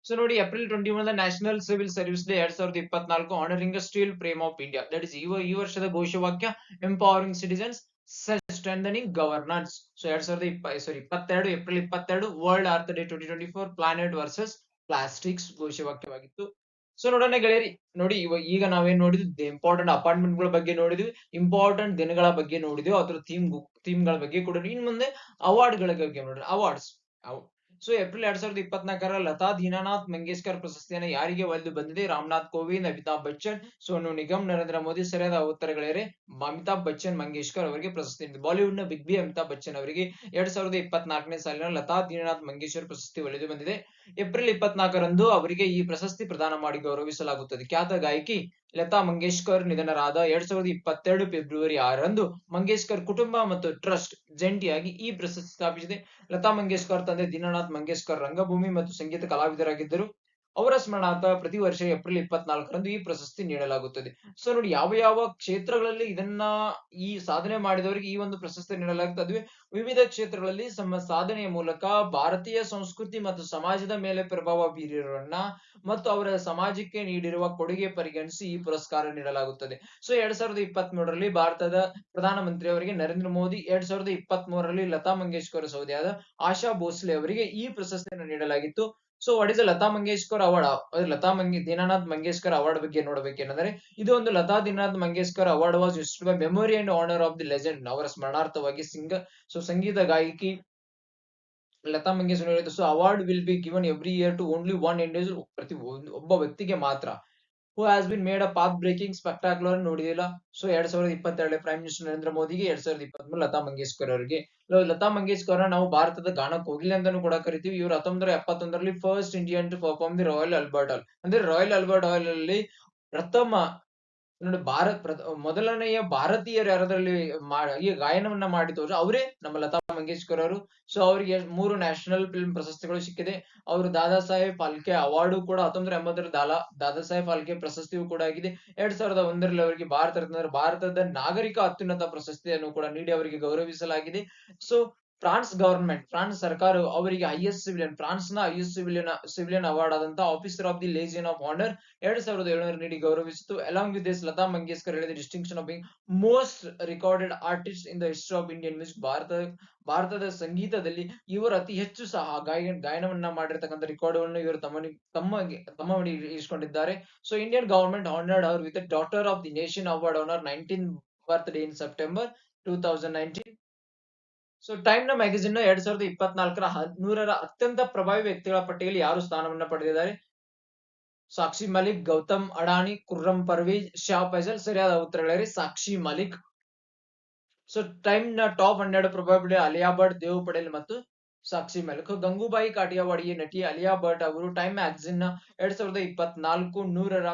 ಸೊ ನೋಡಿ, April 21 national civil service day 2024, honouring steel frame of India. That is ಈ ವರ್ಷದ ಘೋಷವಾಕ್ಯ empowering citizens, strengthening governance. So 2022 April 22 world earth day 2024, planet versus plastics ಘೋಷವಾಕ್ಯವಾಗಿತ್ತು. ಸೊ ನೋಡೋಣ ಗೆಳೆಯರಿ, ನೋಡಿ ಈಗ ನಾವೇನ್ ನೋಡಿದ್ವಿ, ಇಂಪಾರ್ಟೆಂಟ್ ಅಪಾಯಿಂಟ್ಮೆಂಟ್ ಗಳ ಬಗ್ಗೆ ನೋಡಿದ್ವಿ, ಇಂಪಾರ್ಟೆಂಟ್ ದಿನಗಳ ಬಗ್ಗೆ ನೋಡಿದ್ವಿ, ಅದ್ರ ಥೀಮ್ ಗಳ ಬಗ್ಗೆ ಕೂಡ. ಇನ್ ಮುಂದೆ ಅವಾರ್ಡ್ ಗಳ ಬಗ್ಗೆ ನೋಡೋಣ. Awards. So April 2024 Lata Dinanath Mangeshkar ಪ್ರಶಸ್ತಿಯನ್ನು ಯಾರಿಗೆ ಒಲಿದು ಬಂದಿದೆ? ರಾಮನಾಥ್ ಕೋವಿಂದ್, ಅಮಿತಾಬ್ ಬಚ್ಚನ್, ಸೋನು ನಿಗಮ್, ನರೇಂದ್ರ ಮೋದಿ. ಸರಿಯಾದ ಉತ್ತರಗಳೇರೆ ಅಮಿತಾಬ್ ಬಚ್ಚನ್ ಮಂಗೇಶ್ಕರ್ ಅವರಿಗೆ ಪ್ರಶಸ್ತಿ ನೀಡಿದೆ. ಬಾಲಿವುಡ್ ನ ಬಿಗ್ ಬಿ ಅಮಿತಾಬ್ ಬಚ್ಚನ್ ಅವರಿಗೆ 2024ನೇ ಸಾಲಿನ ಲತಾ ದೀನಾನಾಥ್ ಮಂಗೇಶ್ಕರ್ ಪ್ರಶಸ್ತಿ ಒಲಿದು ಬಂದಿದೆ. ಏಪ್ರಿಲ್ 24ರಂದು ಅವರಿಗೆ ಈ ಪ್ರಶಸ್ತಿ ಪ್ರದಾನ ಮಾಡಿ ಗೌರವಿಸಲಾಗುತ್ತದೆ. ಖ್ಯಾತ ಗಾಯಕಿ ಲತಾ ಮಂಗೇಶ್ಕರ್ ನಿಧನರಾದ 2022 ಫೆಬ್ರವರಿ 6ರಂದು ಮಂಗೇಶ್ಕರ್ ಕುಟುಂಬ ಮತ್ತು ಟ್ರಸ್ಟ್ ಜಂಟಿಯಾಗಿ ಈ ಪ್ರಶಸ್ತಿ ಸ್ಥಾಪಿಸಿದೆ. ಲತಾ ಮಂಗೇಶ್ಕರ್ ತಂದೆ ದೀನಾನಾಥ್ ಮಂಗೇಶ್ಕರ್ ರಂಗಭೂಮಿ ಮತ್ತು ಸಂಗೀತ ಕಲಾವಿದರಾಗಿದ್ದರು. ಅವರ ಸ್ಮರಣಾರ್ಥ ಪ್ರತಿ ವರ್ಷ ಏಪ್ರಿಲ್ 24ರಂದು ಈ ಪ್ರಶಸ್ತಿ ನೀಡಲಾಗುತ್ತದೆ. ಸೊ ನೋಡಿ, ಯಾವ ಕ್ಷೇತ್ರಗಳಲ್ಲಿ ಈ ಸಾಧನೆ ಮಾಡಿದವರಿಗೆ ಈ ಒಂದು ಪ್ರಶಸ್ತಿ ನೀಡಲಾಗುತ್ತದೆ. ವಿವಿಧ ಕ್ಷೇತ್ರಗಳಲ್ಲಿ ತಮ್ಮ ಸಾಧನೆಯ ಮೂಲಕ ಭಾರತೀಯ ಸಂಸ್ಕೃತಿ ಮತ್ತು ಸಮಾಜದ ಮೇಲೆ ಪ್ರಭಾವ ಬೀರಿರೋರನ್ನ ಮತ್ತು ಅವರ ಸಮಾಜಕ್ಕೆ ನೀಡಿರುವ ಕೊಡುಗೆ ಪರಿಗಣಿಸಿ ಈ ಪುರಸ್ಕಾರ ನೀಡಲಾಗುತ್ತದೆ. ಸೊ 2023ರಲ್ಲಿ ಭಾರತದ ಪ್ರಧಾನಮಂತ್ರಿ ಅವರಿಗೆ ನರೇಂದ್ರ ಮೋದಿ, 2023ರಲ್ಲಿ ಲತಾ ಮಂಗೇಶ್ಕರ್ ಸಹೋದರಿಯಾದ ಆಶಾ ಭೋಸ್ಲೆ ಅವರಿಗೆ ಈ ಪ್ರಶಸ್ತಿಯನ್ನು ನೀಡಲಾಗಿತ್ತು. So what is Lata Mangeshkar award? Dinanath Mangeshkar award ಬಗ್ಗೆ ನೋಡಬೇಕೇನೆಂದರೆ, ಇದು ಒಂದು Lata Dinanath Mangeshkar award was issued by memory and honour of the legend. ಅವರ ಸ್ಮರಣಾರ್ಥವಾಗಿ ಸಂಗೀತ ಗಾಯಕಿ Lata Mangeshkar. So award will be given every year to only one individual, ಒಬ್ಬ ವ್ಯಕ್ತಿಗೆ ಮಾತ್ರ. Who has been made a path breaking spectacular ನೋಡಿದಿಲ್ಲ. ಸೊ 2022 ಪ್ರೈಮ್ ಮಿನಿಸ್ಟರ್ ನರೇಂದ್ರ ಮೋದಿಗೆ, 2023 ಲತಾ ಮಂಗೇಶ್ಕರ್ ಅವರಿಗೆ. ಲತಾ ಮಂಗೇಶ್ಕರ್ ನಾವು ಭಾರತದ ಗಾನ ಕೋಗಿಲೆ ಅಂತಾನೂ ಕೂಡ ಕರಿತೀವಿ. ಇವರು 1971ರಲ್ಲಿ first Indian to perform the Royal Albert Hall, ಅಂದ್ರೆ ರಾಯಲ್ ಆಲ್ಬರ್ಟ್ ಹಾಲ್ ಅಲ್ಲಿ ಪ್ರಥಮ ನೋಡಿ ಮೊದಲನೆಯ ಭಾರತೀಯರು ಯಾರದ್ರಲ್ಲಿ ಈ ಗಾಯನವನ್ನ ಮಾಡಿ ತೋರಿಸ ಅವರೇ ನಮ್ಮ ಲತಾ ಮಂಗೇಶ್ಕರ್ ಅವರು. ಸೊ ಅವರಿಗೆ 3 ನ್ಯಾಷನಲ್ ಫಿಲ್ಮ್ ಪ್ರಶಸ್ತಿಗಳು ಸಿಕ್ಕಿದೆ. ಅವರು ದಾದಾ ಸಾಹೇಬ್ ಫಾಲ್ಕೆ ಅವಾರ್ಡು ಕೂಡ 1980ರಲ್ಲಿ ದಾದಾ ಸಾಹೇಬ್ ಫಾಲ್ಕೆ ಪ್ರಶಸ್ತಿಯೂ ಕೂಡ ಆಗಿದೆ. 2001ರಲ್ಲಿ ಅವರಿಗೆ ಭಾರತದ ನಾಗರಿಕ ಅತ್ಯುನ್ನತ ಪ್ರಶಸ್ತಿಯನ್ನು ಕೂಡ ನೀಡಿ ಅವರಿಗೆ ಗೌರವಿಸಲಾಗಿದೆ. ಸೊ ಫ್ರಾನ್ಸ್ ಗವರ್ಮೆಂಟ್, ಫ್ರಾನ್ಸ್ ಸರ್ಕಾರ ಅವರಿಗೆ ಹೈಯೆಸ್ಟ್ ಸಿವಿಲಿಯನ್, ಫ್ರಾನ್ಸ್ ನ ಹೈಯೆಸ್ಟ್ ಸಿವಿಲಿಯನ್ ಅವಾರ್ಡ್ ಆದಂತ officer of the Legion of Honour 2700 ನೀಡಿ ಗೌರವಿಸಿತು. Along with this Lata Mangeshkar ಹೇಳಿದ distinction of being most recorded artist in the history of Indian music, ಭಾರತದ ಸಂಗೀತದಲ್ಲಿ ಇವರು ಅತಿ ಹೆಚ್ಚು ಸಹ ಗಾಯನವನ್ನ ಮಾಡಿರ್ತಕ್ಕಂಥ ರೆಕಾರ್ಡ್ ಇವರು ತಮ್ಮ ಇರಿಸಿಕೊಂಡಿದ್ದಾರೆ. So Indian government honoured her with daughter of the nation award honour 19th birthday in September 2019. So time ನ ಮ್ಯಾಗಝಿನ್ ನ 2024ರ 100ರ ಅತ್ಯಂತ ಪ್ರಭಾವಿ ವ್ಯಕ್ತಿಗಳ ಪಟ್ಟಿಯಲ್ಲಿ ಯಾರು ಸ್ಥಾನವನ್ನ ಪಡೆದಿದ್ದಾರೆ? ಸಾಕ್ಷಿ ಮಲಿಕ್, ಗೌತಮ್ ಅಡಾನಿ, ಖುರ್ರಂ ಪರ್ವೇಜ್, ಶಾ ಫೈಸಲ್. ಸರಿಯಾದ ಉತ್ತರಗಳಿವೆ ಸಾಕ್ಷಿ ಮಲಿಕ್. ಸೊ ಟೈಮ್ ನ ಟಾಪ್ 12 ಪ್ರಭಾವಿ ಅಲಿಯಾ ಭಟ್, ದೇವ್ ಪಟೇಲ್ ಮತ್ತು ಸಾಕ್ಷಿ ಮಲಿಕ್. ಗಂಗೂಬಾಯಿ ಕಾಟಿಯಾವಾಡಿಯ ನಟಿ ಅಲಿಯಾ ಭಟ್ ಅವರು ಟೈಮ್ ಮ್ಯಾಗಝಿನ್ ನ 2024 100ರ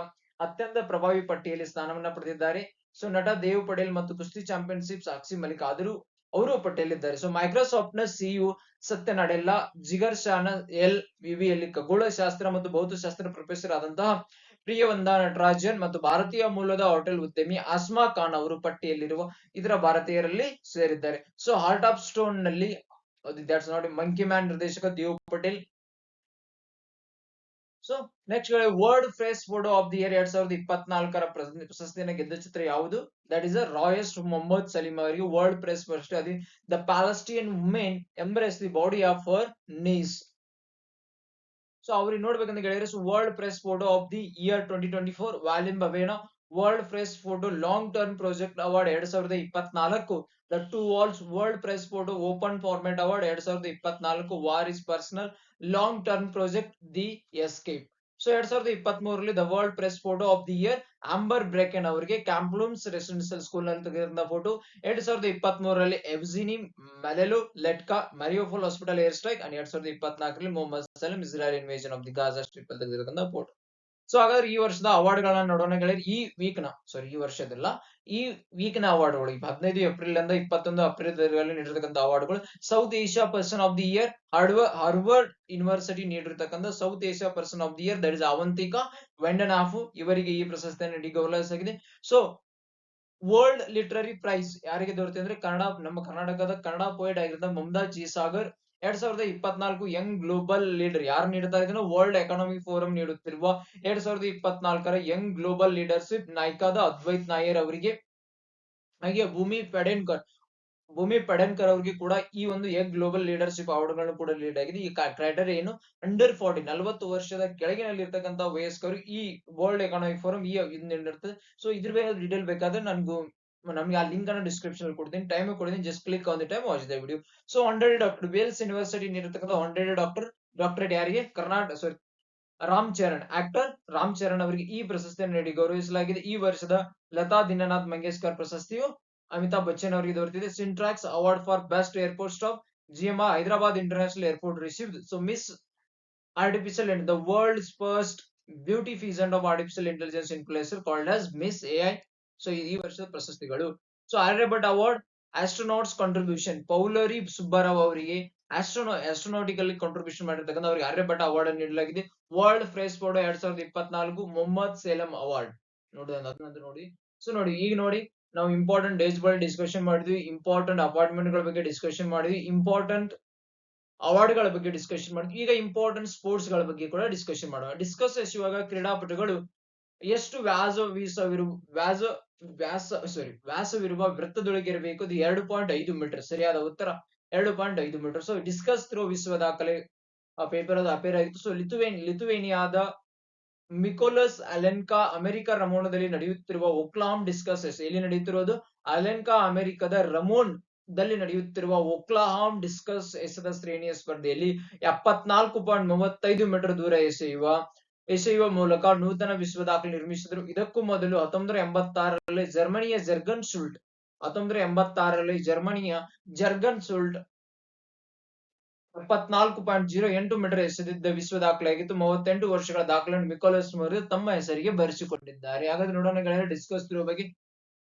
ಅತ್ಯಂತ ಪ್ರಭಾವಿ ಪಟ್ಟಿಯಲ್ಲಿ ಸ್ಥಾನವನ್ನ ಪಡೆದಿದ್ದಾರೆ. ಸೊ ನಟ ದೇವ್ ಪಟೇಲ್ ಮತ್ತು ಕುಸ್ತಿ ಚಾಂಪಿಯನ್ಶಿಪ್ ಸಾಕ್ಷಿ ಮಲಿಕ್ ಆದರೂ ಅವರು ಪಟ್ಟಿಯಲ್ಲಿದ್ದಾರೆ. ಸೊ ಮೈಕ್ರೋಸಾಫ್ಟ್ ನ ಸಿಇಒ ಸತ್ಯ ನಾಡೆಲ್ಲಾ, ಜಿಗರ್ ಶಾನ LVV ಖಗೋಳಶಾಸ್ತ್ರ ಮತ್ತು ಭೌತಶಾಸ್ತ್ರ ಪ್ರೊಫೆಸರ್ ಆದಂತಹ ಪ್ರಿಯವಂದಾ ನಟರಾಜನ್ ಮತ್ತು ಭಾರತೀಯ ಮೂಲದ ಹೋಟೆಲ್ ಉದ್ಯಮಿ ಆಸ್ಮಾ ಖಾನ್ ಅವರು ಪಟ್ಟಿಯಲ್ಲಿರುವ ಇದರ ಭಾರತೀಯರಲ್ಲಿ ಸೇರಿದ್ದಾರೆ. ಸೊ ಹಾರ್ಟ್ ಆಫ್ ಸ್ಟೋನ್ ನಲ್ಲಿ ದಟ್ಸ್ ನಾಟ್ ಮಂಕಿ ಮ್ಯಾನ್ ನಿರ್ದೇಶಕ Dev Patel. So next world fresh photo of the year 2024ರ ಪ್ರಶಸ್ತಿಯನ್ನು ಗೆದ್ದ ಚಿತ್ರ ಯಾವುದು? ದಟ್ ಇಸ್ ರಾಯಸ್ಟ್ ಮೊಹಮ್ಮದ್ ಸಲೀಂ ಅವರಿಗೆ ವರ್ಲ್ಡ್ ಪ್ರೆಸ್ ಫಸ್ಟ್ ಅದು the Palestinian women embrace the body of her niece. So ಅವ್ರಿಗೆ ನೋಡ್ಬೇಕಂತ ಹೇಳಿದ್ರೆ world press photo of the year 2024 ವ್ಯಾಲಿಮ್ ಬವೇನಾ world press photo long term project award 2024, the two walls world press photo open format award 2024, war is personal long term project the escape. So 2023ರಲ್ಲಿ the world press photo of the year Amber Bracken ಅವರಿಗೆ Kamloops residential school ನಲ್ಲಿ ತೆಗೆದಂತ photo. 2023ರಲ್ಲಿ Evgeniy Maloletka Mariupol hospital air strike and 2024ರಲ್ಲಿ Mohammed Salem Israel invasion of the Gaza strip ಅಲ್ಲಿ ತೆಗೆದಿರತಕ್ಕಂಥ photo. So ಹಾಗಾದ್ರೆ ಈ ವರ್ಷದ ಅವಾರ್ಡ್ ಗಳನ್ನ ನೋಡೋಣ ಗೆಳೆಯರು. ಈ ವರ್ಷದಲ್ಲ ಈ ವೀಕ್ ನ ಅವಾರ್ಡ್ಗಳು 15 ಏಪ್ರಿಲ್ ಇಂದ 21 ಏಪ್ರಿಲ್ ನೀಡಿರ್ತಕ್ಕಂಥ ಅವಾರ್ಡ್ಗಳು. South Asia person of the year Harvard university ನೀಡಿರ್ತಕ್ಕಂಥ South Asia person of the year that is Avantika Vandanapu ಇವರಿಗೆ ಈ ಪ್ರಶಸ್ತಿಯನ್ನು ನೀಡಿ ಗೌರವಿಸಲಾಗಿದೆ. ಸೊ ವರ್ಲ್ಡ್ ಲಿಟರರಿ ಪ್ರೈಸ್ ಯಾರಿಗೆ ದೊರೆತಿದೆ ಅಂದ್ರೆ ನಮ್ಮ ಕರ್ನಾಟಕದ ಕನ್ನಡ ಪೋಯೆಟ್ ಆಗಿರುವ Mumtaz G Sagar. 2024 young global leader ಯಾರು ನೀಡುತ್ತಾ ಇದನ್ನು? ವರ್ಲ್ಡ್ ಎಕಾನಮಿಕ್ ಫೋರಂ ನೀಡುತ್ತಿರುವ 2024ರ ಯಂಗ್ ಗ್ಲೋಬಲ್ ಲೀಡರ್ಶಿಪ್ ನಾಯಕದ ಅದ್ವೈತ್ ನಾಯರ್ ಅವರಿಗೆ. ಹಾಗೆ ಭೂಮಿ ಪೆಡೆನ್ಕರ್ ಅವರಿಗೆ ಕೂಡ ಈ ಒಂದು ಯಂಗ್ ಗ್ಲೋಬಲ್ ಲೀಡರ್ಶಿಪ್ ಅವಾರ್ಡ್ ಗಳನ್ನು ಕೂಡ ನೀಡಲಾಗಿದೆ. ಈ ಕ್ರೈಟೇರಿಯಾ ಏನು? ಅಂಡರ್ 40 ವರ್ಷದ ಕೆಳಗಿನಲ್ಲಿ ಇರ್ತಕ್ಕಂಥ ವಯಸ್ಕರು ಈ ವರ್ಲ್ಡ್ ಎಕಾನಮಿಕ್ ಫೋರಂ ಈ ನೀಡಿರ್ತದೆ. ಸೊ ಇದ್ರ ಬಗ್ಗೆ ಡೀಟೇಲ್ ಬೇಕಾದ್ರೆ ನಮ್ಗೆ ಆ ಲಿಂಕ್ ಅನ್ನು ಡಿಸ್ಕ್ರಿಪ್ಷನ್ ಅಲ್ಲಿ ಕೊಡ್ತೀನಿ, ಟೈಮ್ ಕೊಡ್ತೀನಿ, just click on the time watch the video. So 100 doctor Vels university ನೀಡಿರ್ತಕ್ಕಂಥ 100 ಡಾಕ್ಟರೇಟ್ ಯಾರಿಗೆ? ರಾಮ್ ಚರಣ್, ಆಕ್ಟರ್ ರಾಮ್ ಚರಣ್ ಅವರಿಗೆ ಈ ಪ್ರಶಸ್ತಿಯನ್ನು ನೀಡಿ ಗೌರವಿಸಲಾಗಿದೆ. ಈ ವರ್ಷದ ಲತಾ ದೀನನಾಥ್ ಮಂಗೇಶ್ಕರ್ ಪ್ರಶಸ್ತಿಯು ಅಮಿತಾಬ್ ಬಚ್ಚನ್ ಅವರಿಗೆ ದೊರೆತಿದೆ. Skytrax award for best airport staff GMR Hyderabad international airport received. So miss artificial the world's first beauty pageant of artificial intelligence influencer called as miss AI. So ಈ ವರ್ಷದ ಪ್ರಶಸ್ತಿಗಳು. So Aryabhat award astronauts contribution ಪೌಲರಿ ಸುಬ್ಬರಾವ್ ಅವರಿಗೆ astronautical contribution ಮಾಡಿರ್ತಕ್ಕಂಥ ಅವರಿಗೆ Aryabhata award ಅನ್ನು ನೀಡಲಾಗಿದೆ. World fresh photo 2024 Mohammed Salem award ನೋಡಿ. ಸೊ ಈಗ ನೋಡಿ ನಾವು ಇಂಪಾರ್ಟೆಂಟ್ ಡೇಸ್ ಬಗ್ಗೆ ಡಿಸ್ಕಷನ್ ಮಾಡಿದ್ವಿ, ಇಂಪಾರ್ಟೆಂಟ್ ಅಪಾರ್ಟ್ಮೆಂಟ್ ಗಳ ಬಗ್ಗೆ ಡಿಸ್ಕಷನ್ ಮಾಡಿದ್ವಿ, ಇಂಪಾರ್ಟೆಂಟ್ ಅವಾರ್ಡ್ ಗಳ ಬಗ್ಗೆ ಡಿಸ್ಕಷನ್ ಮಾಡಿದ್ವಿ. ಈಗ ಇಂಪಾರ್ಟೆಂಟ್ ಸ್ಪೋರ್ಟ್ಸ್ ಗಳ ಬಗ್ಗೆ ಕೂಡ ಡಿಸ್ಕಷನ್ ಮಾಡೋಣ. ಡಿಸ್ಕಸ್ ಎಷ್ಟುವಾಗ ಕ್ರೀಡಾಪಟುಗಳು ಎಷ್ಟು ವ್ಯಾಸವಿರುವ ವೃತ್ತದೊಳಗಿರಬೇಕು? ಅದು 2.5 ಮೀಟರ್. ಸರಿಯಾದ ಉತ್ತರ 2.5 ಮೀಟರ್. ಸೊ ಡಿಸ್ಕಸ್ ಥ್ರೋ ವಿಶ್ವ ದಾಖಲೆ ಪೇಪರ್ ಅದು ಅಪೇರ್ ಆಗಿತ್ತು. ಸೊ ಲಿಥುವೇನಿಯಾದ ಮಿಕೋಲಸ್ ಅಲೆನ್ಕಾ ಅಮೆರಿಕ ರಮೋನದಲ್ಲಿ ನಡೆಯುತ್ತಿರುವ ಒಕ್ಲಾಮ್ ಡಿಸ್ಕಸ್ ಎಲ್ಲಿ ನಡೆಯುತ್ತಿರುವುದು? ಅಲೆನ್ಕಾ ಅಮೆರಿಕದ ರಮೋನ್ ದಲ್ಲಿ ನಡೆಯುತ್ತಿರುವ ಒಕ್ಲಾಹಾಮ್ ಡಿಸ್ಕಸ್ ಎಸೆದ ಶ್ರೇಣಿಯ ಸ್ಪರ್ಧೆಯಲ್ಲಿ 74.35 ಮೀಟರ್ ದೂರ ಎಸೆಯುವ ಮೂಲಕ ನೂತನ ವಿಶ್ವ ದಾಖಲೆ ನಿರ್ಮಿಸಿದ್ರು. ಇದಕ್ಕೂ ಮೊದಲು 1986ರಲ್ಲಿ ಜರ್ಮನಿಯ ಜರ್ಗನ್ ಸುಲ್ಟ್ 74.08 ಮೀಟರ್ ಎಸೆದಿದ್ದ ವಿಶ್ವ ದಾಖಲೆಯಾಗಿತ್ತು. 38 ವರ್ಷಗಳ ದಾಖಲೆಯನ್ನು ಮಿಕೋಲಸ್ ಮೋರಿಸ್ ತಮ್ಮ ಹೆಸರಿಗೆ ಬರೆಸಿಕೊಂಡಿದ್ದಾರೆ. ಹಾಗಾದ್ರೆ ನೋಡೋಣ ಗೆಳೆಯರೆ ಡಿಸ್ಕಸ್ ಥ್ರೋ ಬಗ್ಗೆ.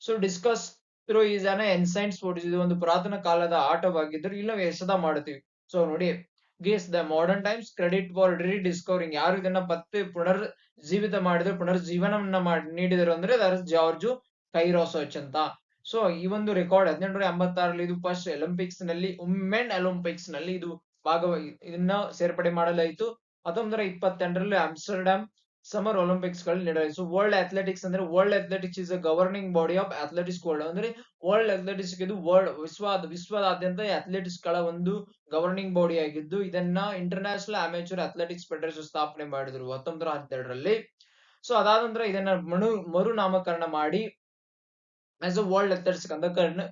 So discus throw is an ancient sport. ಇದು ಒಂದು ಪುರಾತನ ಕಾಲದ ಆಟವಾಗಿದ್ದರೂ ಇಲ್ಲಿ ನಾವು ಎಸೆತ ಮಾಡ್ತೀವಿ. ಸೊ ನೋಡಿ, guess the modern times credit for discovering. ಯಾರು ಇದನ್ನ ಪುನರ್ಜೀವನವನ್ನ ನೀಡಿದರು ಅಂದ್ರೆ ಜಾರ್ಜ್ ಕೈರೋಸಚ್ ಅಂತ. ಸೊ ಈ ಒಂದು ರೆಕಾರ್ಡ್ 1886 ಇದು ಫಸ್ಟ್ ಒಲಿಂಪಿಕ್ಸ್ ನಲ್ಲಿ ವುಮೆನ್ ಒಲಿಂಪಿಕ್ಸ್ ನಲ್ಲಿ ಇದು ಇದನ್ನ ಸೇರ್ಪಡೆ ಮಾಡಲಾಯಿತು. 1922ರಲ್ಲಿ ಆಮ್ಸ್ಟರ್ಡ್ಯಾಮ್ ಸಮರ್ ಒಲಿಂಪಿಕ್ಸ್ ಗಳು ನಡೆಯಿತು. ಸೊ ವರ್ಲ್ಡ್ ಅಥ್ಲೆಟಿಕ್ಸ್ ಅಂದ್ರೆ world athletics is a governing body of athletics world ಅಂದ್ರೆ ವರ್ಲ್ಡ್ ಅಥ್ಲೆಟಿಕ್ಸ್ ಇದು ವಿಶ್ವದಾದ್ಯಂತ ಅಥ್ಲೆಟಿಕ್ಸ್ ಗಳ ಒಂದು ಗವರ್ನಿಂಗ್ ಬಾಡಿ ಆಗಿದ್ದು ಇದನ್ನ ಇಂಟರ್ನ್ಯಾಷನಲ್ ಅಮೇಚೂರ್ ಅಥ್ಲೆಟಿಕ್ಸ್ ಫೆಡರೇಷನ್ ಸ್ಥಾಪನೆ ಮಾಡಿದ್ರು 1912ರಲ್ಲಿ. ಸೊ ಅದಾದ ನಂತರ ಇದನ್ನ ಮರು ನಾಮಕರಣ ಮಾಡಿ ಆಸ್ ಅ ವರ್ಲ್ಡ್ ಅಥ್ಲೆಟಿಕ್ಸ್ ಅಂತ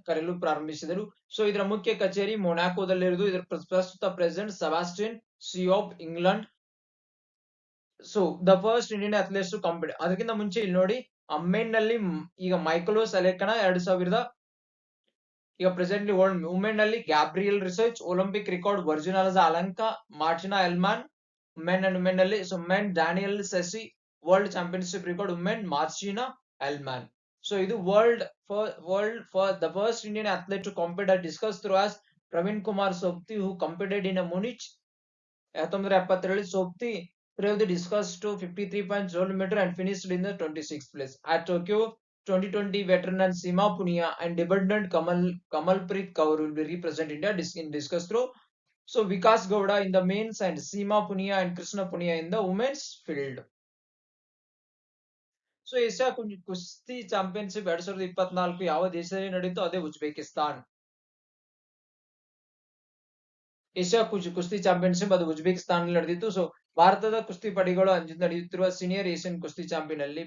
ಕರೆಯಲು ಪ್ರಾರಂಭಿಸಿದರು. ಸೊ ಇದರ ಮುಖ್ಯ ಕಚೇರಿ ಮೊನಾಕೋದಲ್ಲಿರುವುದು. ಇದರ ಪ್ರಸ್ತುತ ಪ್ರೆಸಿಡೆಂಟ್ ಸೆಬಾಸ್ಟಿಯನ್ ಸಿಯಾಬ್ England. So the first Indian athletes to compete. ಅದಕ್ಕಿಂತ ಮುಂಚೆ ಇಲ್ಲಿ ನೋಡಿ ಮೆನ್ ನಲ್ಲಿ ಈಗ ಮೈಕಲೋಸ್ ಅಲೆಕನ 2000 ಈಗ ಪ್ರೆಸೆಂಟ್ಲಿ ವರ್ಲ್ಡ್ ವುಮೆನ್ ನಲ್ಲಿ ಗ್ಯಾಬ್ರಿಯಲ್ ರಿಸರ್ಚ್ Olympic record Virgilijus Alekna Martina Hellmann men and women ನಲ್ಲಿ. ಸೊ ಮೆನ್ ಡ್ಯಾನಿಯಲ್ ಸೆಸಿ world championship record women Martina Hellmann. So ಇದು world for the first Indian athlete to compete are discussed through as Praveen Kumar Sopti who competed in a Munich 1972. Sopti bravely discussed to 53.0 meter and finished in the 26th place. At Tokyo 2020 veteran and Seema Punia and debutant Kamalpreet Kaur will be represent India in discuss throw. So Vikas Gowda in the men's and Seema Punia and Krishna Punia in the women's field. So Asia ಕುಸ್ತಿ championship 2024 ಯಾವ ದೇಶದಲ್ಲಿ ನಡೆಯಿತು? ಅದೇ Uzbekistan. Asia ಕುಸ್ತಿ championship ಅದು Uzbekistan ನಲ್ಲಿ ನಡೆದಿತ್ತು. So ಭಾರತದ ಕುಸ್ತಿಪಟುಗಳು ನಡೆಯುತ್ತಿರುವ ಸೀನಿಯರ್ ಏಷ್ಯನ್ ಕುಸ್ತಿ ಚಾಂಪಿಯನ್ ಅಲ್ಲಿ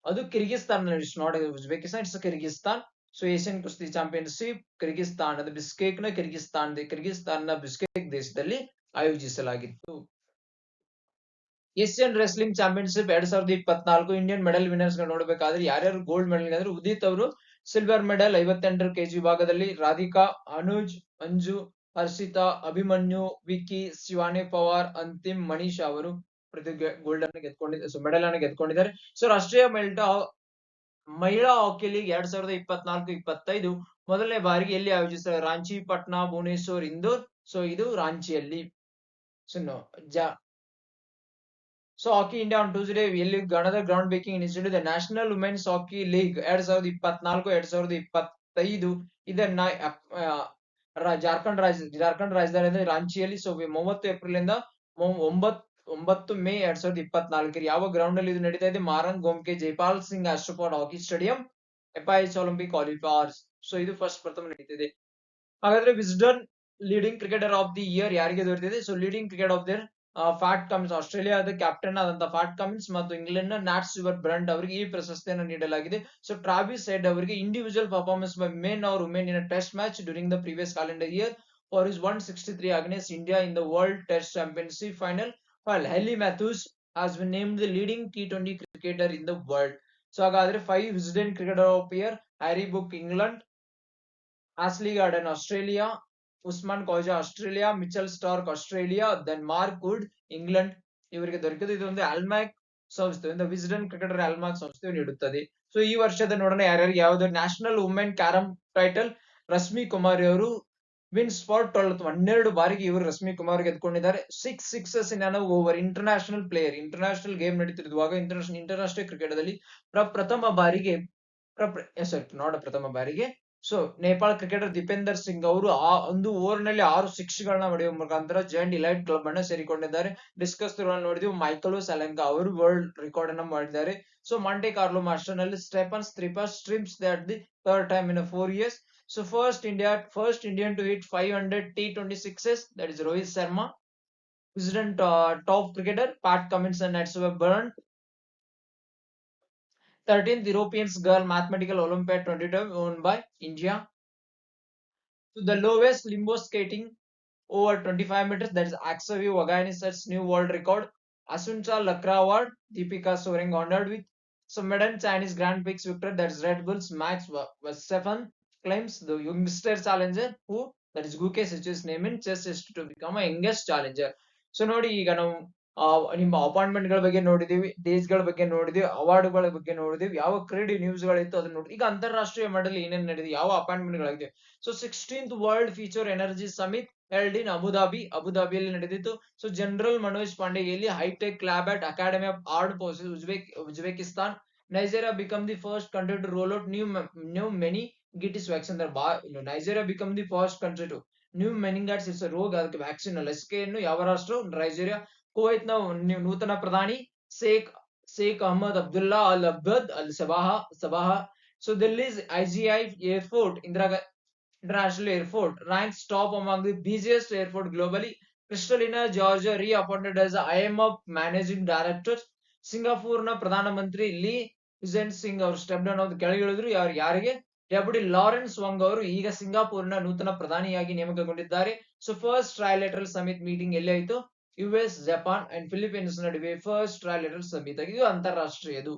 ಅದು ಕಿರ್ಗಿಸ್ತಾನ್ ನಲ್ಲಿ, not Uzbekistan, it's Kyrgyzstan. So Asian ಕುಸ್ತಿ ಚಾಂಪಿಯನ್ಶಿಪ್ ಕಿರ್ಗಿಸ್ತಾನ್ ಅದು ಬಿಸ್ಕೇಕ್ ನ ಕಿರ್ಗಿಸ್ತಾನ್ ನ ಬಿಸ್ಕೇಕ್ ದೇಶದಲ್ಲಿ ಆಯೋಜಿಸಲಾಗಿತ್ತು. Asian wrestling championship 2024 Indian medal winners ನೋಡಬೇಕಾದ್ರೆ ಯಾರ್ಯಾರು ಗೋಲ್ಡ್ ಮೆಡಲ್ ಅಂದ್ರೆ ಉದಿತ್ ಅವರು ಸಿಲ್ವರ್ ಮೆಡಲ್ 58 kg ವಿಭಾಗದಲ್ಲಿ, ರಾಧಿಕಾ, ಅನುಜ್, ಅಂಜು, ಹರ್ಷಿತಾ, ಅಭಿಮನ್ಯು, ವಿಕ್ಕಿ, ಶಿವಾನಿ ಪವಾರ್, ಅಂತಿಮ್, ಮನೀಶ್ ಅವರು ಗೋಲ್ಡ್ ಅನ್ನು ಗೆದ್ಕೊಂಡಿದ್ದಾರೆ, ಮೆಡಲ್ ಅನ್ನು ಗೆದ್ಕೊಂಡಿದ್ದಾರೆ. ಸೊ ರಾಷ್ಟ್ರೀಯ ಮಹಿಳಾ ಹಾಕಿ ಲೀಗ್ 2024-25 ಮೊದಲನೇ ಬಾರಿಗೆ ಎಲ್ಲಿ ಆಯೋಜಿಸಲಾಗಿದೆ? ರಾಂಚಿ, ಪಟ್ನಾ, ಭುವನೇಶ್ವರ್, ಇಂದೋರ್. ಸೊ ಇದು ರಾಂಚಿಯಲ್ಲಿ. So hockey India on Tuesday ಎಲ್ಲಿ ground breaking institute the national women's hockey league 2024-2025 ಇದನ್ನ ಜಾರ್ಖಂಡ್ ರಾಜಧಾನಿ ರಾಂಚಿಯಲ್ಲಿ. ಸೊ 30 ಏಪ್ರಿಲ್ ಇಂದ 9 ಮೇ 2024 ಯಾವ ಗ್ರೌಂಡ್ ಅಲ್ಲಿ ಇದು ನಡೀತಾ ಇದೆ? Marang Gomke Jaipal Singh astroturf hockey stadium, FIH Olympic qualifiers. So ಇದು ಪ್ರಥಮ ನಡೀತಿದೆ. ಹಾಗಾದ್ರೆ Wisden leading cricketer of the year ಯಾರಿಗೆ ದೊರೆತಿದೆ? So leading cricket of the year Pat Cummins, ಆಸ್ಟ್ರೇಲಿಯಾದ ಕ್ಯಾಪ್ಟನ್ ಆದಂತ ಫ್ಯಾಟ್ ಕಮಿನ್ಸ್ ಮತ್ತು ಇಂಗ್ಲೆಂಡ್ ನ ನ್ಯಾಟ್ ಸ್ಟುವರ್ಟ್ ಬ್ರಂಟ್ ಅವರಿಗೆ ಈ ಪ್ರಶಸ್ತಿಯನ್ನು ನೀಡಲಾಗಿದೆ. ಸೊ ಟ್ರಾವಿಸ್ ಹೆಡ್ ಅವರಿಗೆ individual performance by men or women in a test match during the previous calendar year for his 163 against India in the world test championship final, while Hayley Matthews has been named the leading T20 cricketer in the world. So ಹಾಗಾದ್ರೆ 5 Wisden cricketer of year: Harry Brook England, Ashleigh Gardner Australia, Usman Khawaja Australia, Mitchell Starc Australia, then Mark Wood England ಇವರಿಗೆ ದೊರಕಿದೆ. ಇದೊಂದು ಅಲ್ಮ್ಯಾಕ್ ಸಂಸ್ಥೆ, Wisden cricketer ಅಲ್ಮ್ಯಾಕ್ ಸಂಸ್ಥೆಯು ನೀಡುತ್ತದೆ. So ಈ ವರ್ಷದ ನೋಡೋಣ ಯಾರ್ಯಾರು ಯಾವ್ದು national women carrom title Rashmi Kumari ಅವರು ವಿನ್ಸ್ ಫಾರ್ 12 ಬಾರಿಗೆ ಇವರು ರಶ್ಮಿ ಕುಮಾರ್ ಗೆದ್ಕೊಂಡಿದ್ದಾರೆ. 6 sixes in over. International player, international game ನಡೀತಿರುವಾಗ ಇಂಟರ್ನ್ಯಾಷನಲ್ ಕ್ರಿಕೆಟ್ ದಲ್ಲಿ ಪ್ರಥಮ ಬಾರಿಗೆ ಸೊ ನೇಪಾಳ ಕ್ರಿಕೆಟರ್ ದೀಪೇಂದರ್ ಸಿಂಗ್ ಅವರು ಒಂದು ಓವರ್ ನಲ್ಲಿ 6 ಸಿಕ್ಸ್ ಗಳನ್ನ ಹೊಡೆಯುವ ಮುಖಾಂತರ ಜೈಂಟ್ ಇಲೈಟ್ ಕ್ಲಬ್ ಅನ್ನ ಸೇರಿಕೊಂಡಿದ್ದಾರೆ. ಡಿಸ್ಕಸ್ ನೋಡಿದ್ವಿ, ಮೈಕಲೋಸ್ ಅಲೆಂಕಾ ಅವರು ವರ್ಲ್ಡ್ ರೆಕಾರ್ಡ್ ಅನ್ನ ಮಾಡಿದ್ದಾರೆ. ಸೊ ಮಾಂಟೆ ಕಾರ್ಲೋ ಮಾಸ್ಟರ್ ನಲ್ಲಿ ಸ್ಟೆಫನ್ ಸ್ಟ್ರಿಮ್ಸ್ that the third time in 4 years. So first Indian to hit 500 T20 that is Rohit Sharma. President top cricketer Pat Cummins and Nat Burn. 13th European girl mathematical Olympiad 2012 won by India. So the lowest limbo skating over 25 meters, that is Aksavi Wagani sets new world record. Asuncha Lakrawad, Deepika Soren honored with some maiden Chinese Grand Prix victor, that is Red Bulls Max Verstappen claims the youngster challenger who that is Guke Sichu's name in chess is to become a youngest challenger. So ನೋಡಿ ಈಗ ನಾವು ನಿಮ್ಮ appointment ಗಳ ಬಗ್ಗೆ ನೋಡಿದೀವಿ, days ಗಳ ಬಗ್ಗೆ ನೋಡಿದೀವಿ, ಅವಾರ್ಡ್ ಗಳ ಬಗ್ಗೆ ನೋಡಿದೀವಿ, ಯಾವ ಕ್ರೀಡೆ ನ್ಯೂಸ್ ಗಳಿತ್ತು ಅದನ್ನ ನೋಡಿ. ಈಗ ಅಂತಾರಾಷ್ಟ್ರೀಯ ಮಟ್ಟದಲ್ಲಿ ಏನೇನ್ ನಡೆದಿದೆ, ಯಾವ ಅಪಾಯಿಂಟ್ಮೆಂಟ್ ಗಳಾಗಿದೆ. So 16th world future energy summit held in ಅಬುಧಾಬಿಯಲ್ಲಿ ನಡೆದಿತ್ತು. So general Manoj Pande hi tech lab at academy of art Uzbekistan. Nigeria become the first country to roll out new meningitis vaccine. Nigeria become the first country to new meningitis is a ರೋಗ ಅದಕ್ಕೆ vaccine ಲಸಿಕೆಯನ್ನು ಯಾವ ರಾಷ್ಟ್ರ Nigeria. ಕುವೈತ್ನ ನೂತನ ಪ್ರಧಾನಿ ಶೇಖ್ ಅಹಮದ್ ಅಬ್ದುಲ್ಲಾ ಅಲ್ ಅಬ್ದದ್ ಅಲ್ ಸಬಾಹ. So Delhi's IGI airport, Indira International Airport, ranks top among the busiest airport globally. Kristalina Georgia reappointed as the IMF managing director. ಸಿಂಗಾಪುರ್ನ ಪ್ರಧಾನಮಂತ್ರಿ ಲೀ ಹಿಸೆನ್ ಸಿಂಗ್ ಅವರು ಸ್ಟೆಪ್ ಡೌನ್ ಅವ್ರು ಕೆಳಗಿಳಿದ್ರು. ಯಾರಿಗೆ? ಡೆಪ್ಯೂಟಿ ಲಾರೆನ್ಸ್ ವಾಂಗ್ ಅವರು ಈಗ ಸಿಂಗಾಪುರ್ನ ನೂತನ ಪ್ರಧಾನಿಯಾಗಿ ನೇಮಕಗೊಂಡಿದ್ದಾರೆ. ಸೊ ಫಸ್ಟ್ ಟ್ರೈಲೇಟರಲ್ ಸಮಿಟ್ ಮೀಟಿಂಗ್ ಎಲ್ಲಿ ಆಯ್ತು? US, ಜಪಾನ್ ಅಂಡ್ ಫಿಲಿಪೀನ್ಸ್ ನಡುವೆ ಫಸ್ಟ್ ಟ್ರೈಲೇಟರಲ್ ಸಮಿಟ್ ಆಗಿದೆ. ಇದು ಅಂತಾರಾಷ್ಟ್ರೀಯದು.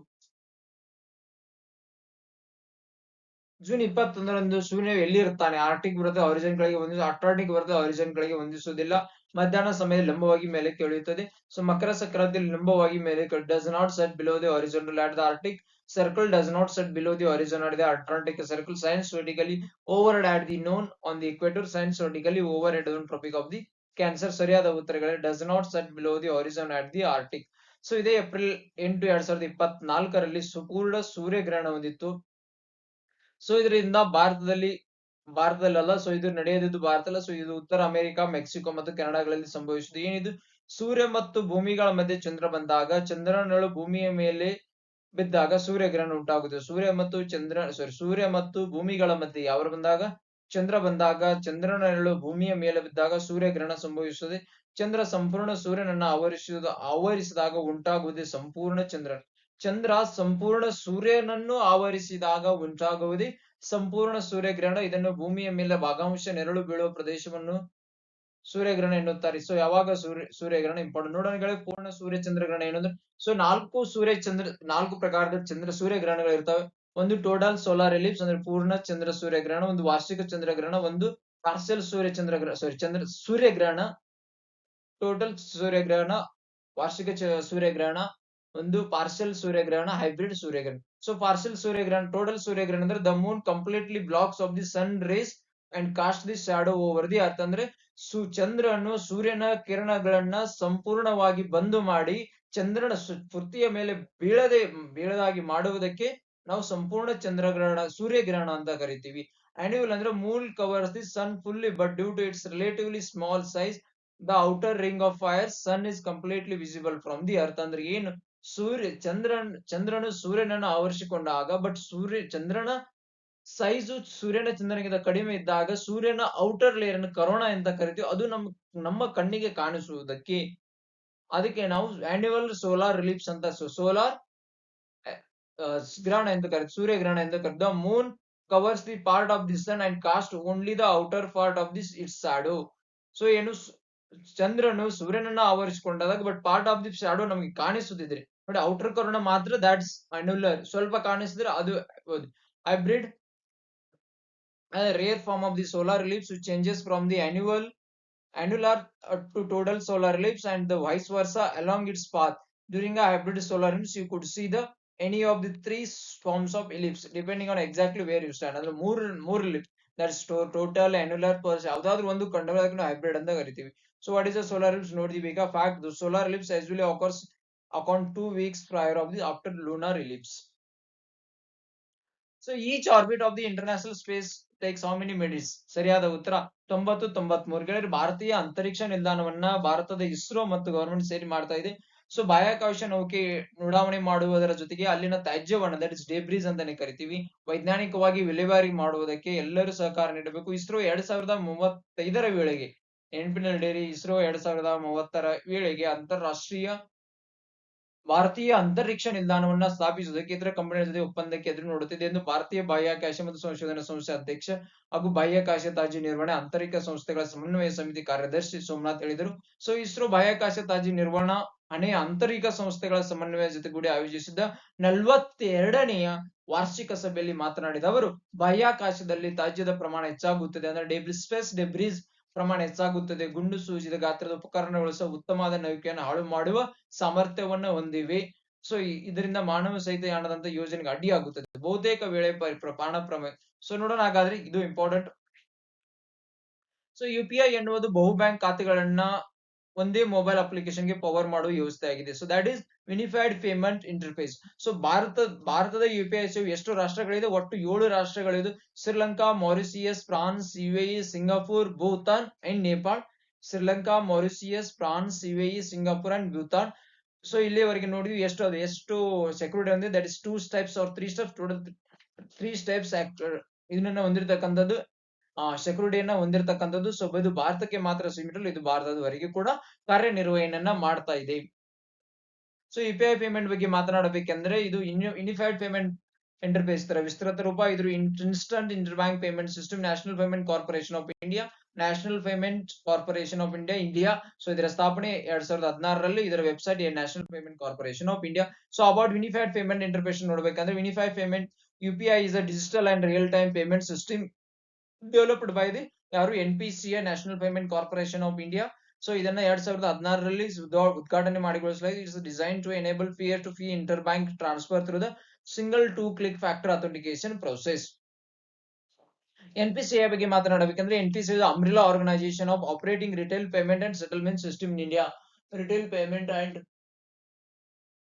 ಜೂನ್ 21ರಂದು ಸೂರ್ಯ ಎಲ್ಲಿ ಇರುತ್ತಾನೆ? ಆರ್ಟಿಕ್ ವೃತ್ತ ಹಾರಿಜಾನ್ ಕೆಳಗೆ ಹೊಂದಿಸಿ, ಅಟ್ಲಾಂಟಿಕ್ ವೃತ್ತ ಹಾರಿಜಾನ್ ಕೆಳಗೆ ಹೊಂದಿಸುವುದಿಲ್ಲ. ಮಧ್ಯಾಹ್ನ ಸಮಯದಲ್ಲಿ ಲಂಬವಾಗಿ ಮೇಲಕ್ಕೆ ಇಳಿಯುತ್ತದೆ. ಸೊ ಮಕರ ಸಂಕ್ರಾಂತಿಯಲ್ಲಿ ಲಂಬವಾಗಿ ಮೇಲಕ್ಕೆ does not set below the horizontal at the Arctic circle, does not set below the horizon at the Atlantic circle. Shines vertically over at the noon on the equator, shines vertically overhead on tropic of the Cancer. ಸರಿಯಾದ ಉತ್ತರಗಳು does not set below the horizon at the Arctic. So ಇದೇ April 8, 2024ರಲ್ಲಿ ಪೂರ್ಣ ಸೂರ್ಯಗ್ರಹಣ ಹೊಂದಿತ್ತು. So ಇದರಿಂದ ಭಾರತದಲ್ಲಲ್ಲ, so ಇದು ನಡೆಯದಿದ್ದು Bharat, so ಇದು ಉತ್ತರ ಅಮೆರಿಕ, ಮೆಕ್ಸಿಕೋ ಮತ್ತು ಕೆನಡಾಗಳಲ್ಲಿ ಸಂಭವಿಸಿದೆ. ಏನಿದು? ಸೂರ್ಯ ಮತ್ತು ಭೂಮಿಗಳ ಮಧ್ಯೆ ಚಂದ್ರ ಬಂದಾಗ, ಚಂದ್ರನಳು ಭೂಮಿಯ ಮೇಲೆ ಬಿದ್ದಾಗ ಸೂರ್ಯಗ್ರಹಣ ಉಂಟಾಗುತ್ತದೆ. ಸೂರ್ಯ ಮತ್ತು ಭೂಮಿಗಳ ಮಧ್ಯೆ ಯಾವ ಬಂದಾಗ? ಚಂದ್ರ ಬಂದಾಗ, ಚಂದ್ರನ ನೆರಳು ಭೂಮಿಯ ಮೇಲೆ ಬಿದ್ದಾಗ ಸೂರ್ಯಗ್ರಹಣ ಸಂಭವಿಸುತ್ತದೆ. ಚಂದ್ರ ಸಂಪೂರ್ಣ ಸೂರ್ಯನನ್ನ ಆವರಿಸಿದಾಗ ಉಂಟಾಗುವುದೇ ಸಂಪೂರ್ಣ ಚಂದ್ರ ಸಂಪೂರ್ಣ ಸೂರ್ಯನನ್ನು ಆವರಿಸಿದಾಗ ಉಂಟಾಗುವುದೇ ಸಂಪೂರ್ಣ ಸೂರ್ಯಗ್ರಹಣ. ಇದನ್ನು ಭೂಮಿಯ ಮೇಲೆ ಭಾಗಂಶ ನೆರಳು ಬೀಳುವ ಪ್ರದೇಶವನ್ನು ಸೂರ್ಯಗ್ರಹಣ ಎನ್ನುತ್ತಾರೆ. ಸೊ ಯಾವಾಗ ಸೂರ್ಯಗ್ರಹಣ ಇಂಪಾರ್ಟೆಂಟ್ ನೋಡೋಣ. ಪೂರ್ಣ ಸೂರ್ಯ ಚಂದ್ರಗ್ರಹಣ ಏನಂದ್ರೆ, ಸೊ 4 ಪ್ರಕಾರದ ಸೂರ್ಯಗ್ರಹಣಗಳು ಇರ್ತವೆ. ಒಂದು ಟೋಟಲ್ ಸೋಲಾರ್ ಎಲಿಪ್ಸ್ ಅಂದ್ರೆ ಪೂರ್ಣ ಚಂದ್ರ ಸೂರ್ಯಗ್ರಹಣ, ಒಂದು ವಾರ್ಷಿಕ ಚಂದ್ರಗ್ರಹಣ, ಒಂದು ಪಾರ್ಷಿಯಲ್ ಸೂರ್ಯಗ್ರಹಣ, ಟೋಟಲ್ ಸೂರ್ಯಗ್ರಹಣ, ವಾರ್ಷಿಕ ಸೂರ್ಯಗ್ರಹಣ, ಒಂದು ಪಾರ್ಷಿಯಲ್ ಸೂರ್ಯಗ್ರಹಣ, ಹೈಬ್ರಿಡ್ ಸೂರ್ಯಗ್ರಹಣ. ಸೊ ಪಾರ್ಷಿಯಲ್ ಸೂರ್ಯಗ್ರಹಣ, ಟೋಟಲ್ ಸೂರ್ಯಗ್ರಹಣ ಅಂದ್ರೆ the moon completely blocks off the sun rays and cast the shadow over the earth. ಅಂದ್ರೆ ಚಂದ್ರನು ಸೂರ್ಯನ ಕಿರಣಗಳನ್ನ ಸಂಪೂರ್ಣವಾಗಿ ಬಂದು ಮಾಡಿ ಚಂದ್ರನ ಪೃಥ್ವಿಯ ಮೇಲೆ ಬೀಳದಾಗಿ ಮಾಡುವುದಕ್ಕೆ ನಾವು ಸಂಪೂರ್ಣ ಸೂರ್ಯಗ್ರಹಣ ಅಂತ ಕರಿತೀವಿ. ಆನ್ಯುವಲ್ ಅಂದ್ರೆ moon covers the sun fully but due to its relatively small size the outer ring of fire sun is completely visible from the earth. ಅಂದ್ರೆ ಏನು? ಚಂದ್ರನು ಸೂರ್ಯನನ್ನು ಆವರಿಸಿಕೊಂಡಾಗ, ಬಟ್ ಚಂದ್ರನ ಸೈಜು ಚಂದ್ರನಿಗಿಂತ ಕಡಿಮೆ ಇದ್ದಾಗ ಸೂರ್ಯನ ಔಟರ್ ಲೇಯರ್ ಅನ್ನು ಕರೋನಾ ಅಂತ ಕರಿತೀವಿ. ಅದು ನಮ್ಮ ಕಣ್ಣಿಗೆ ಕಾಣಿಸುವುದಕ್ಕೆ, ಅದಕ್ಕೆ ನಾವು ಆನ್ಯುವಲ್ ಸೋಲಾರ್ ರಿಲಿಪ್ಸ್ ಅಂತ, ಸೋಲಾರ್ ಗ್ರಹಣ ಎಂದು ಕರಿತೀವಿ, ಸೂರ್ಯಗ್ರಹಣ ಎಂದು ಕರಿತೀವಿ. The moon covers the part of the sun and cast only the outer part of this its shadow. So ಏನು? ಚಂದ್ರನು ಸೂರ್ಯನನ್ನ ಆವರಿಸಿಕೊಂಡಾಗ but part of the shadow ನಮಗೆ ಕಾಣಿಸುತ್ತಿದ್ರೆ ನೋಡಿ, ಔಟರ್ ಕರೋನ ಮಾತ್ರ ದಟ್ಸ್ ಅನ್ಯುಲರ್, ಸ್ವಲ್ಪ ಕಾಣಿಸಿದ್ರೆ ಅದು hybrid rare form of the solar eclipse which changes from the annular to total solar eclipse and the vice versa along its path. During a hybrid solar eclipse you could see the any of the 3 forms of ellipse depending on exactly where you stand. ಅಂದ್ರೆ ಮೂರು ellipse, that's total, annular, ಯಾವ್ದಾದ್ರು ಒಂದು ಕಂಡ್ರೆ ಅದನ್ನ hybrid ಅಂತ ಕರಿತೀವಿ. So what is a solar eclipse? ನೋಡಿ ಬೇಗ fact, the solar eclipse usually occurs upon 2 weeks prior of the after lunar eclipse. So each orbit of the international space takes how many minutes? ಸರಿಯಾದ ಉತ್ತರ 90-93. ಗೆಳೆಯರು, ಭಾರತೀಯ ಅಂತರಿಕ್ಷ ನಿಲ್ದಾಣವನ್ನ ಭಾರತದ ಇಸ್ರೋ ಮತ್ತು government ಸೇರಿ ಮಾಡ್ತಾ ಇದೆ. ಸೊ ಬಾಹ್ಯಾಕಾಶ ನೌಕೆ ಉಡಾವಣೆ ಮಾಡುವುದರ ಜೊತೆಗೆ ಅಲ್ಲಿನ ತ್ಯಾಜ್ಯವನ್ನ, ದಟ್ ಇಸ್ ಡೇಬ್ರೀಸ್ ಅಂತಾನೆ ಕರಿತೀವಿ, ವೈಜ್ಞಾನಿಕವಾಗಿ ವಿಲೇವಾರಿ ಮಾಡುವುದಕ್ಕೆ ಎಲ್ಲರೂ ಸಹಕಾರ ನೀಡಬೇಕು. ಇಸ್ರೋ 2035ರ ವೇಳೆಗೆ, ನೆನಪಿನಲ್ಲಿಡಿ, ಇಸ್ರೋ 2030ರ ವೇಳೆಗೆ ಭಾರತೀಯ ಅಂತರಿಕ್ಷ ನಿಲ್ದಾಣವನ್ನ ಸ್ಥಾಪಿಸುವುದಕ್ಕೆ ಇತರ ಕಂಪನಿಗಳ ಜೊತೆ ಒಪ್ಪಂದಕ್ಕೆ ಎದುರು ನೋಡುತ್ತಿದೆ ಎಂದು ಭಾರತೀಯ ಬಾಹ್ಯಾಕಾಶ ಮತ್ತು ಸಂಶೋಧನಾ ಸಂಸ್ಥೆ ಅಧ್ಯಕ್ಷ ಹಾಗೂ ಬಾಹ್ಯಾಕಾಶ ತ್ಯಾಜ್ಯ ನಿರ್ವಹಣೆ ಅಂತರಿಕ್ಷ ಸಂಸ್ಥೆಗಳ ಸಮನ್ವಯ ಸಮಿತಿ ಕಾರ್ಯದರ್ಶಿ ಸೋಮನಾಥ್ ಹೇಳಿದರು. ಸೊ ಇಸ್ರೋ ಬಾಹ್ಯಾಕಾಶ ತ್ಯಾಜ್ಯ ನಿರ್ವಹಣಾ ಅಂತರಿಕ್ಷ ಸಂಸ್ಥೆಗಳ ಸಮನ್ವಯ ಜೊತೆಗೂಡಿ ಆಯೋಜಿಸಿದ್ದ 42ನೆಯ ವಾರ್ಷಿಕ ಸಭೆಯಲ್ಲಿ ಮಾತನಾಡಿದ ಅವರು, ಬಾಹ್ಯಾಕಾಶದಲ್ಲಿ ತ್ಯಾಜ್ಯದ ಪ್ರಮಾಣ ಹೆಚ್ಚಾಗುತ್ತದೆ, ಅಂದ್ರೆ ಸ್ಪೇಸ್ ಡೆಬ್ರೀಸ್ ಪ್ರಮಾಣ ಹೆಚ್ಚಾಗುತ್ತದೆ. ಗುಂಡು ಸೂಜಿದ ಗಾತ್ರದ ಉಪಕರಣಗಳು ಸಹ ಉತ್ತಮವಾದ ನೌಕೆಯನ್ನು ಹಾಳು ಮಾಡುವ ಸಾಮರ್ಥ್ಯವನ್ನು ಹೊಂದಿವೆ. ಸೊ ಇದರಿಂದ ಮಾನವ ಸಹಿತ ಯಾನದಂತ ಯೋಜನೆಗೆ ಅಡ್ಡಿಯಾಗುತ್ತದೆ. ಬಹುತೇಕ ವೇಳೆ ಪ್ರಾಣ ಪ್ರಮೇಯ. ಸೊ ನೋಡೋಣ ಹಾಗಾದ್ರೆ, ಇದು ಇಂಪಾರ್ಟೆಂಟ್. ಸೊ UPI ಎನ್ನುವುದು ಬಹು ಬ್ಯಾಂಕ್ ಖಾತೆಗಳನ್ನ ಒಂದೇ ಮೊಬೈಲ್ ಅಪ್ಲಿಕೇಶನ್ ಗೆ ಪವರ್ ಮಾಡುವ ವ್ಯವಸ್ಥೆ ಆಗಿದೆ. So that is unified payment interface. So ಭಾರತದ UPI ಸೇವೆ ಎಷ್ಟು ರಾಷ್ಟ್ರಗಳಿದೆ? ಒಟ್ಟು 7 ರಾಷ್ಟ್ರಗಳಿದೆ. Sri Lanka, Mauritius, France, UAE, Singapore, Bhutan and Nepal. Sri Lanka, Mauritius, France, UAE, Singapore and Bhutan. So ಇಲ್ಲಿವರೆಗೆ ನೋಡಿದ್ವಿ ಎಷ್ಟು ಸೆಕ್ಯೂರಿಟಿ ಅಂದ್ರೆ that is 2 steps or 3 steps, total 3 steps ಇದನ್ನ ಹೊಂದಿರತಕ್ಕಂಥದ್ದು, ಸೆಕ್ಯೂರಿಟಿಯನ್ನ ಹೊಂದಿರತಕ್ಕಂಥದ್ದು. ಸೊ ಇದು ಭಾರತಕ್ಕೆ ಮಾತ್ರ ಸೀಮಿತ, ಇದು ಭಾರತದವರೆಗೆ ಕೂಡ ಕಾರ್ಯನಿರ್ವಹಣೆಯನ್ನ ಮಾಡ್ತಾ ಇದೆ. ಸೊ UPI ಪೇಮೆಂಟ್ ಬಗ್ಗೆ ಮಾತನಾಡಬೇಕೆಂದ್ರೆ ಇದು ಯುನಿಫೈಡ್ ಪೇಮೆಂಟ್ ಇಂಟರ್ಫೇಸ್ ತರ ವಿಸ್ತೃತ ರೂಪ. ಇದು instant inter bank payment system, national payment corporation of India, national payment corporation of India. So ಇದರ ಸ್ಥಾಪನೆ 2016ರಲ್ಲಿ. ಇದರ website national payment corporation of India. So about unified payment interface ನೋಡ್ಬೇಕಂದ್ರೆ, unified payment UPI is a digital and real-time payment system developed by the ಯಾರು NPCI, national payment corporation of India. So ಇದನ್ನ 2016ರಲ್ಲಿ ಉದ್ಘಾಟನೆ ಮಾಡಿಗೊಳಿಸಲಾಗಿದೆ. It's design to enable peer to peer inter bank transfer through the single 2-click factor authentication process. NPCI ಬಗ್ಗೆ ಮಾತನಾಡಬೇಕಂದ್ರೆ, NPCI is the umbrella organization of operating retail payment and settlement system in India. Retail payment and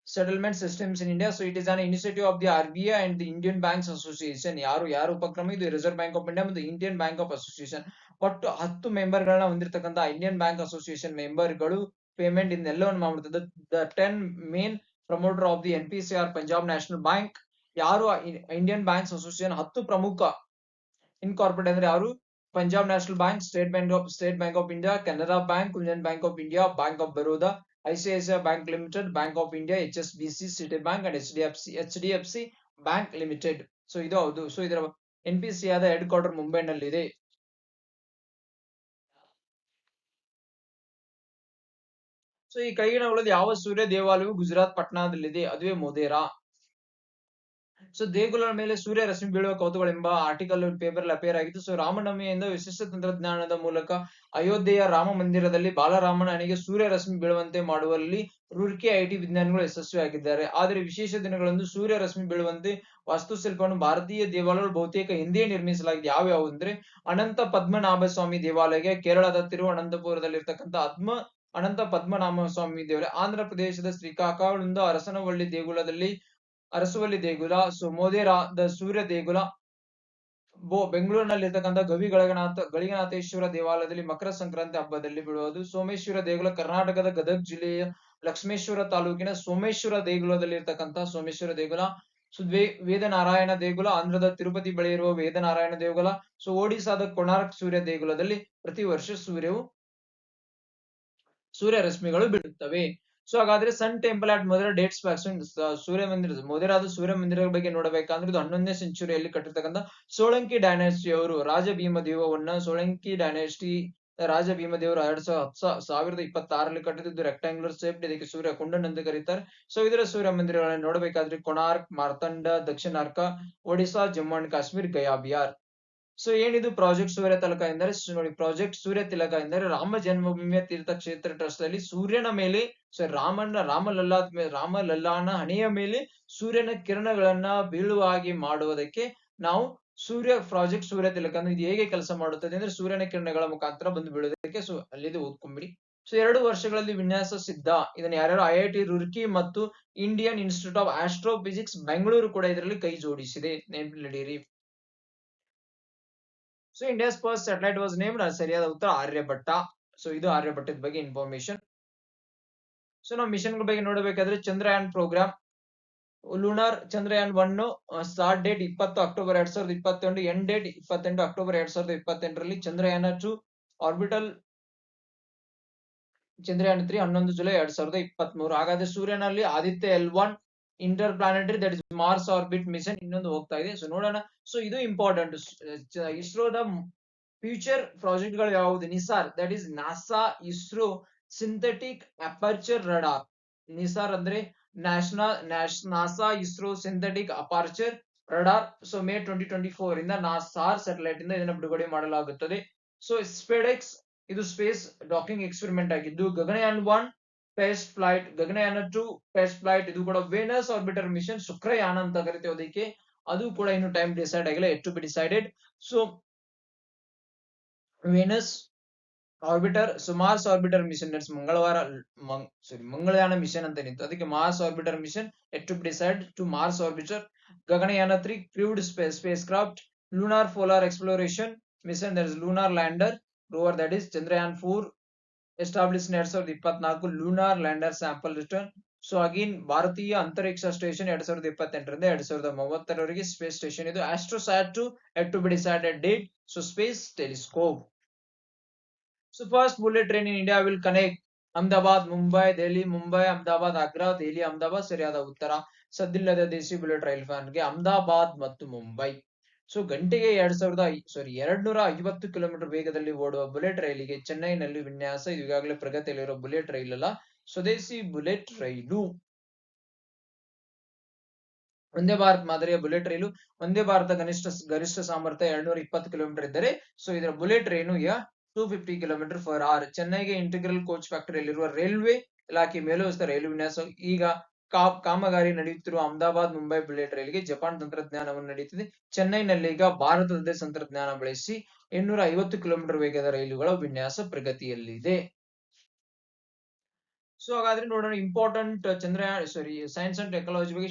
settlement systems in India. So it is an initiative of the RBI and the Indian Banks Association. ಯಾರು ಉಪಕ್ರಮ? ಇದು reserve bank of India ಮತ್ತು Indian bank of association. ಒಟ್ಟು 10 member ಗಳನ್ನ ಹೊಂದಿರತಕ್ಕಂತ Indian bank association member ಗಳು ಪೇಮೆಂಟ್ ಇದನ್ನೆಲ್ಲವನ್ನು ಮಾಡ್ಬಿಡ್ತದೆ. The 10 main promoter of the NPCI are Punjab national bank. ಯಾರು ಇಂಡಿಯನ್ ಬ್ಯಾಂಕ್ಸ್ ಅಸೋಸಿಯೇಷನ್ 10 ಪ್ರಮುಖ ಇನ್ಕಾರ್ಪೊರೇಟ್ ಅಂದ್ರೆ ಯಾರು? Punjab national bank, state bank of India, Canara bank, union bank of India, bank of Baroda, ICICI Bank Limited, Bank of India, HSBC, Citibank and HDFC Bank Limited. So ಇದು ಹೌದು. So ಇದರ NPCI ಆದ head quarter ಮುಂಬೈನಲ್ಲಿದೆ. So ಈ ಕೆಳಗಿನವುಗಳಲ್ಲಿ ಯಾವ ಸೂರ್ಯ ದೇವಾಲಯವು ಗುಜರಾತ್ ಪಟ್ಟಣದಲ್ಲಿದೆ? ಅದುವೇ Modhera. So ದೇಗುಲಗಳ ಮೇಲೆ ಸೂರ್ಯ ರಶ್ಮಿ ಬೀಳುವ ಕೌತುಕಗಳು ಎಂಬ ಆರ್ಟಿಕಲ್ ಪೇಪರ್ ಅಲ್ಲಿ ಅಪೇರ್ ಆಗಿತ್ತು. ಸೊ ರಾಮನವಮಿಯಿಂದ ವಿಶಿಷ್ಟ ತಂತ್ರಜ್ಞಾನದ ಮೂಲಕ ಅಯೋಧ್ಯೆಯ ರಾಮ ಮಂದಿರದಲ್ಲಿ ಬಾಲರಾಮನ ಹಣೆಗೆ ಸೂರ್ಯ ರಶ್ಮಿ ಬೀಳುವಂತೆ ಮಾಡುವಲ್ಲಿ ರೂರ್ಕಿ IT ವಿಜ್ಞಾನಿಗಳು ಯಶಸ್ವಿಯಾಗಿದ್ದಾರೆ. ಆದರೆ ವಿಶೇಷ ದಿನಗಳಂದು ಸೂರ್ಯ ರಶ್ಮಿ ಬೀಳುವಂತೆ ವಾಸ್ತುಶಿಲ್ಪವನ್ನು ಭಾರತೀಯ ದೇವಾಲಯಗಳು ಬಹುತೇಕ ಹಿಂದೆಯೇ ನಿರ್ಮಿಸಲಾಗಿದೆ. ಯಾವ್ಯಾವು ಅಂದ್ರೆ, ಅನಂತ ಪದ್ಮನಾಭ ಸ್ವಾಮಿ ದೇವಾಲಯ ಕೇರಳದ ತಿರುವನಂತಪುರದಲ್ಲಿರ್ತಕ್ಕಂಥ ಅನಂತ ಪದ್ಮನಾಭ ಸ್ವಾಮಿ ದೇವಾಲಯ, ಆಂಧ್ರ ಪ್ರದೇಶದ ಶ್ರೀಕಾಕುಳಂದ ಅರಸವಳ್ಳಿ ದೇಗುಲ, ಸೊ ಮೊಧೇರಾದ ಸೂರ್ಯ ದೇಗುಲ, ಬೆಂಗಳೂರಿನಲ್ಲಿರ್ತಕ್ಕಂಥ ಗಳಿಗನಾಥೇಶ್ವರ ದೇವಾಲಯದಲ್ಲಿ ಮಕರ ಸಂಕ್ರಾಂತಿ ಹಬ್ಬದಲ್ಲಿ ಬೀಳುವುದು. ಸೋಮೇಶ್ವರ ದೇಗುಲ ಕರ್ನಾಟಕದ ಗದಗ ಜಿಲ್ಲೆಯ ಲಕ್ಷ್ಮೇಶ್ವರ ತಾಲೂಕಿನ ಸೋಮೇಶ್ವರ ದೇಗುಲದಲ್ಲಿ ಇರ್ತಕ್ಕಂಥ ಸೋಮೇಶ್ವರ ದೇಗುಲ. ಸೊ ವೇದನಾರಾಯಣ ದೇಗುಲ ಆಂಧ್ರದ ತಿರುಪತಿ ಬಳಿ ಇರುವ ವೇದನಾರಾಯಣ ದೇಗುಲ. ಸೊ ಒಡಿಸಾದ ಕೋಣಾರ್ಕ್ ಸೂರ್ಯ ದೇಗುಲದಲ್ಲಿ ಪ್ರತಿ ವರ್ಷ ಸೂರ್ಯ ರಶ್ಮಿಗಳು ಬೀಳುತ್ತವೆ. ಸೊ ಹಾಗಾದ್ರೆ sun temple at Modhera dates back. ಸೂರ್ಯ ಮಂದಿರ ಮೊಧೇರಾದ ಸೂರ್ಯ ಮಂದಿರದ ಬಗ್ಗೆ ನೋಡಬೇಕಂದ್ರೆ ಇದು 11ನೇ ಸೆಂಚುರಿಯಲ್ಲಿ ಕಟ್ಟಿರ್ತಕ್ಕಂಥ ಸೋಳಂಕಿ ಡೈನಾಸ್ಟಿ ಅವರು ರಾಜ ಭೀಮದೇವವನ್ನ ಸೋಳಂಕಿ ಡೈನಾಸ್ಟಿ ರಾಜ ಭೀಮದೇವರು 1026ರಲ್ಲಿ ಕಟ್ಟಿದ್ದು ರೆಕ್ಟಾಂಗ್ಯುಲರ್ ಶೇಪ್. ಇದಕ್ಕೆ ಸೂರ್ಯ ಕುಂಡನ್ ಅಂತ ಕರೀತಾರೆ. ಸೊ ಇದರ ಸೂರ್ಯ ಮಂದಿರಗಳನ್ನು ನೋಡಬೇಕಾದ್ರೆ ಕೋಣಾರ್ಕ್, ಮಾರ್ತಾಂಡ, ದಕ್ಷಿಣಾರ್ಕ, ಒಡಿಶಾ, ಜಮ್ಮು ಅಂಡ್ ಕಾಶ್ಮೀರ್, ಗಯಾ, ಬಿಹಾರ್. ಸೊ ಏನಿದು ಪ್ರಾಜೆಕ್ಟ್ ಸೂರ್ಯ ತಿಲಕ ಎಂದರೆ? ನೋಡಿ, ಪ್ರಾಜೆಕ್ಟ್ ಸೂರ್ಯ ತಿಲಕ ಎಂದರೆ ರಾಮ ಜನ್ಮಭೂಮಿಯ ತೀರ್ಥ ಕ್ಷೇತ್ರ ಟ್ರಸ್ಟ್ ಅಲ್ಲಿ ಸೂರ್ಯನ ಮೇಲೆ ರಾಮಲಲ್ಲಾನ ಹಣೆಯ ಮೇಲೆ ಸೂರ್ಯನ ಕಿರಣಗಳನ್ನ ಬೀಳುವ ಹಾಗೆ ಮಾಡುವುದಕ್ಕೆ ನಾವು ಪ್ರಾಜೆಕ್ಟ್ ಸೂರ್ಯ ತಿಲಕ ಅಂದ್ರೆ ಇದು ಹೇಗೆ ಕೆಲಸ ಮಾಡುತ್ತದೆ ಅಂದ್ರೆ, ಸೂರ್ಯನ ಕಿರಣಗಳ ಮುಖಾಂತರ ಬಂದು ಬೀಳುವುದಕ್ಕೆ. ಸೊ ಅಲ್ಲಿದೆ ಓದ್ಕೊಂಬಿಡಿ. ಸೊ 2 ವರ್ಷಗಳಲ್ಲಿ ವಿನ್ಯಾಸ ಸಿದ್ಧ. ಇದನ್ನ ಯಾರ್ಯಾರು IIT ರೂರ್ಕಿ ಮತ್ತು Indian institute of astrophysics Bengaluru ಕೂಡ ಇದರಲ್ಲಿ ಕೈ ಜೋಡಿಸಿದೆ, ನೆನಪಿನಲ್ಲಿಡಿ. So India's first satellite was named, ಸರಿಯಾದ ಉತ್ತರ ಆರ್ಯಭಟ್ಟ. ಸೊ ಇದು ಆರ್ಯಭಟ್ಟದ ಬಗ್ಗೆ ಇನ್ಫಾರ್ಮೇಶನ್. ಸೊ ನಾವು ಮಿಷನ್ ಬಗ್ಗೆ ನೋಡಬೇಕಾದ್ರೆ Chandrayaan program, lunar Chandrayaan 1 start date 20 October 2021, end date 28 October 2028ರಲ್ಲಿ. Chandrayaan 2 orbital Chandrayaan 3 11 July 2023. ಹಾಗಾದ್ರೆ ಸೂರ್ಯನಲ್ಲಿ Aditya L1 inter planetary that is Mars orbit mission ಇನ್ನೊಂದು ಹೋಗ್ತಾ ಇದೆ. ಸೊ ನೋಡೋಣ. ಸೊ ಇದು ಇಂಪಾರ್ಟೆಂಟ್. ಇಸ್ರೋದ ಫ್ಯೂಚರ್ ಪ್ರಾಜೆಕ್ಟ್ ಗಳು ಯಾವುದು? NISAR that is NASA ISRO synthetic aperture radar. NISAR ಅಂದ್ರೆ NASA ISRO synthetic aperture radar. So May 2024 ಇಂದ ನಾಸಾರ್ ಸ್ಯಾಟಲೈಟ್ ಇಂದ ಇದನ್ನು ಬಿಡುಗಡೆ ಮಾಡಲಾಗುತ್ತದೆ. ಸೊ ಸ್ಪೇಡೆಕ್ಸ್ ಇದು ಸ್ಪೇಸ್ ಡಾಕಿಂಗ್ ಎಕ್ಸ್ಪೆರಿಮೆಂಟ್ ಆಗಿದ್ದು, Gaganyaan 1 test flight, Gaganyaan 2 test flight. ಇದು ಕೂಡ ವೆನಸ್ ಆರ್ಬಿಟರ್ ಮಿಷನ್, ಶುಕ್ರಯಾನ ಅಂತ ಕರಿತೇವೆ ಅದಕ್ಕೆ. ಅದು ಕೂಡ ಇನ್ನು ಟೈಮ್ ಡಿಸೈಡ್ ಆಗಿಲ್ಲ, yet to be decided. So Venus orbiter. So Mars orbiter mission ನಟ್ಸ್ ಮಂಗಳಯಾನ ಮಿಷನ್ ಅಂತ ಏನಿತ್ತು ಅದಕ್ಕೆ Mars orbiter mission yet to decide to Mars orbiter. Gaganyaan 3 crewed spacecraft. Lunar polar exploration mission that is lunar lander rover that is Chandrayaan 4 establish 2024 lunar lander sample return. So again Bharatiya Antariksh station 2028ರಿಂದ 2030ರವರೆಗೆ space station ಇದು. AstroSat 2 at to be decided date. So space telescope. So first bullet train in India will connect Ahmedabad, Mumbai, Delhi, Mumbai, Ahmedabad, Agra, Delhi, Ahmedabad. ಸರಿಯಾದ ಉತ್ತರ. ಸದ್ದಿಲ್ಲದ ದೇಸಿ bullet rail ಗೆ ಅಹಮದಾಬಾದ್ ಮತ್ತು Mumbai. So ಗಂಟೆಗೆ 250 kilometre ವೇಗದಲ್ಲಿ ಓಡುವ bullet ರೈಲಿಗೆ ಚೆನ್ನೈನಲ್ಲಿ ವಿನ್ಯಾಸ. ಇದು ಈಗಾಗಲೇ ಪ್ರಗತಿಯಲ್ಲಿರೋ ಬುಲೆಟ್ ರೈಲ್ ಅಲ್ಲ, ಸ್ವದೇಶಿ ಬುಲೆಟ್ ರೈಲು. ವಂದೇ ಭಾರತ್ ಮಾದರಿಯ ಬುಲೆಟ್ ರೈಲು. ವಂದೇ ಭಾರತ ಗರಿಷ್ಠ ಸಾಮರ್ಥ್ಯ 220 ಕಿಲೋಮೀಟರ್ ಇದ್ದರೆ ಸೊ ಇದರ ಬುಲೆಟ್ ರೈಲು 250 ಕಿಲೋಮೀಟರ್ ಫರ್ ಅವರ್. ಚೆನ್ನೈಗೆ ಇಂಟಿಗ್ರಲ್ ಕೋಚ್ ಫ್ಯಾಕ್ಟರಿಯಲ್ಲಿರುವ ರೈಲ್ವೆ ಇಲಾಖೆ ಮೇಲೋಸ್ತ ರೈಲು ವಿನ್ಯಾಸ. ಈಗ ಕಾಮಗಾರಿ ನಡೆಯುತ್ತಿರುವ ಅಹಮದಾಬಾದ್ ಮುಂಬೈ ಬುಲೆಟ್ ರೈಲಿಗೆ ಜಪಾನ್ ತಂತ್ರಜ್ಞಾನವನ್ನು ನಡೆಯುತ್ತಿದೆ. ಚೆನ್ನೈನಲ್ಲಿ ಈಗ ಭಾರತದ ತಂತ್ರಜ್ಞಾನ ಬಳಸಿ 850 ಕಿಲೋಮೀಟರ್ ವೇಗದ ರೈಲುಗಳ ವಿನ್ಯಾಸ ಪ್ರಗತಿಯಲ್ಲಿದೆ. ಸೊ ಹಾಗಾದ್ರೆ ನೋಡೋಣ ಇಂಪಾರ್ಟೆಂಟ್ ಸೈನ್ಸ್ ಅಂಡ್ ಟೆಕ್ನಾಲಜಿ ಬಗ್ಗೆ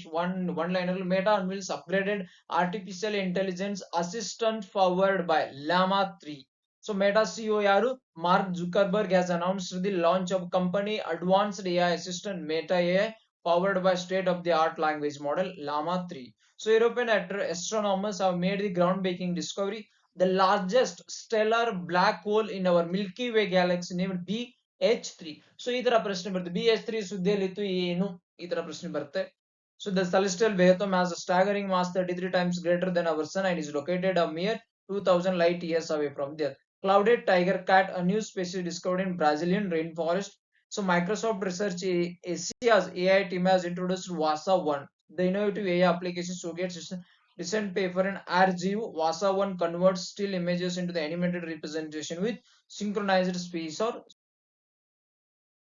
one liner. Meta unveils upgraded artificial intelligence assistant powered by Llama 3. So Meta CEO ಯಾರು? Mark Zuckerberg has announced the launch of company advanced AI assistant Meta AI powered by state-of-the-art language model Llama 3. So European astronomers have made the groundbreaking discovery, the largest stellar black hole in our Milky Way galaxy named BH3. So ಈ ತರ ಪ್ರಶ್ನೆ ಬರುತ್ತೆ. BH3 ಸುದ್ದಿಯಲ್ಲಿತ್ತು ಏನು? ಈ ತರ ಪ್ರಶ್ನೆ ಬರುತ್ತೆ. So the celestial Behemoth has a staggering mass 33 times greater than our sun and is located a mere 2000 light years away from the Earth. Clouded tiger cat, a new species discovered in Brazilian rainforest. So Microsoft Research Asia's AI team has introduced VASA 1, the innovative AI application showcased recent paper in ArXiv. VASA 1 converts still images into the animated representation with synchronized speech or.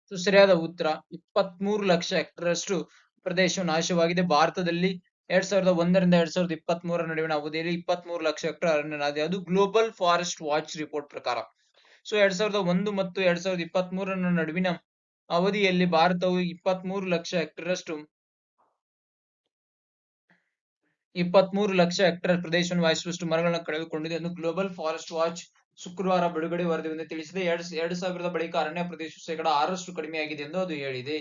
So ಸರಿಯಾದ ಉತ್ತರ 23 ಲಕ್ಷ ಹೆಕ್ಟೇರ್ಷ್ಟು ಪ್ರದೇಶವು ನಾಶವಾಗಿದೆ. ಭಾರತದಲ್ಲಿ 2001ರಿಂದ 2023 ನಡುವಿನ ಅವಧಿಯಲ್ಲಿ 23 lakh hectare ಅರಣ್ಯ ನಾಶ. ಅದು ಗ್ಲೋಬಲ್ ಫಾರೆಸ್ಟ್ ವಾಚ್ ರಿಪೋರ್ಟ್ ಪ್ರಕಾರ. ಸೊ 2001 ಮತ್ತು 2023 ನಡುವಿನ ಅವಧಿಯಲ್ಲಿ ಭಾರತವು 23 ಲಕ್ಷ ಹೆಕ್ಟೇರ್ ಪ್ರದೇಶವನ್ನು ವಾಸಿಸುವಷ್ಟು ಮರಗಳನ್ನು ಕಳೆದುಕೊಂಡಿದೆ ಎಂದು ಗ್ಲೋಬಲ್ ಫಾರೆಸ್ಟ್ ವಾಚ್ ಶುಕ್ರವಾರ ಬಿಡುಗಡೆ ವರದಿಯಿಂದ ತಿಳಿಸಿದೆ. 2000 ಬಳಿಕ ಅರಣ್ಯ ಪ್ರದೇಶವು 6% ಕಡಿಮೆಯಾಗಿದೆ ಎಂದು ಅದು ಹೇಳಿದೆ.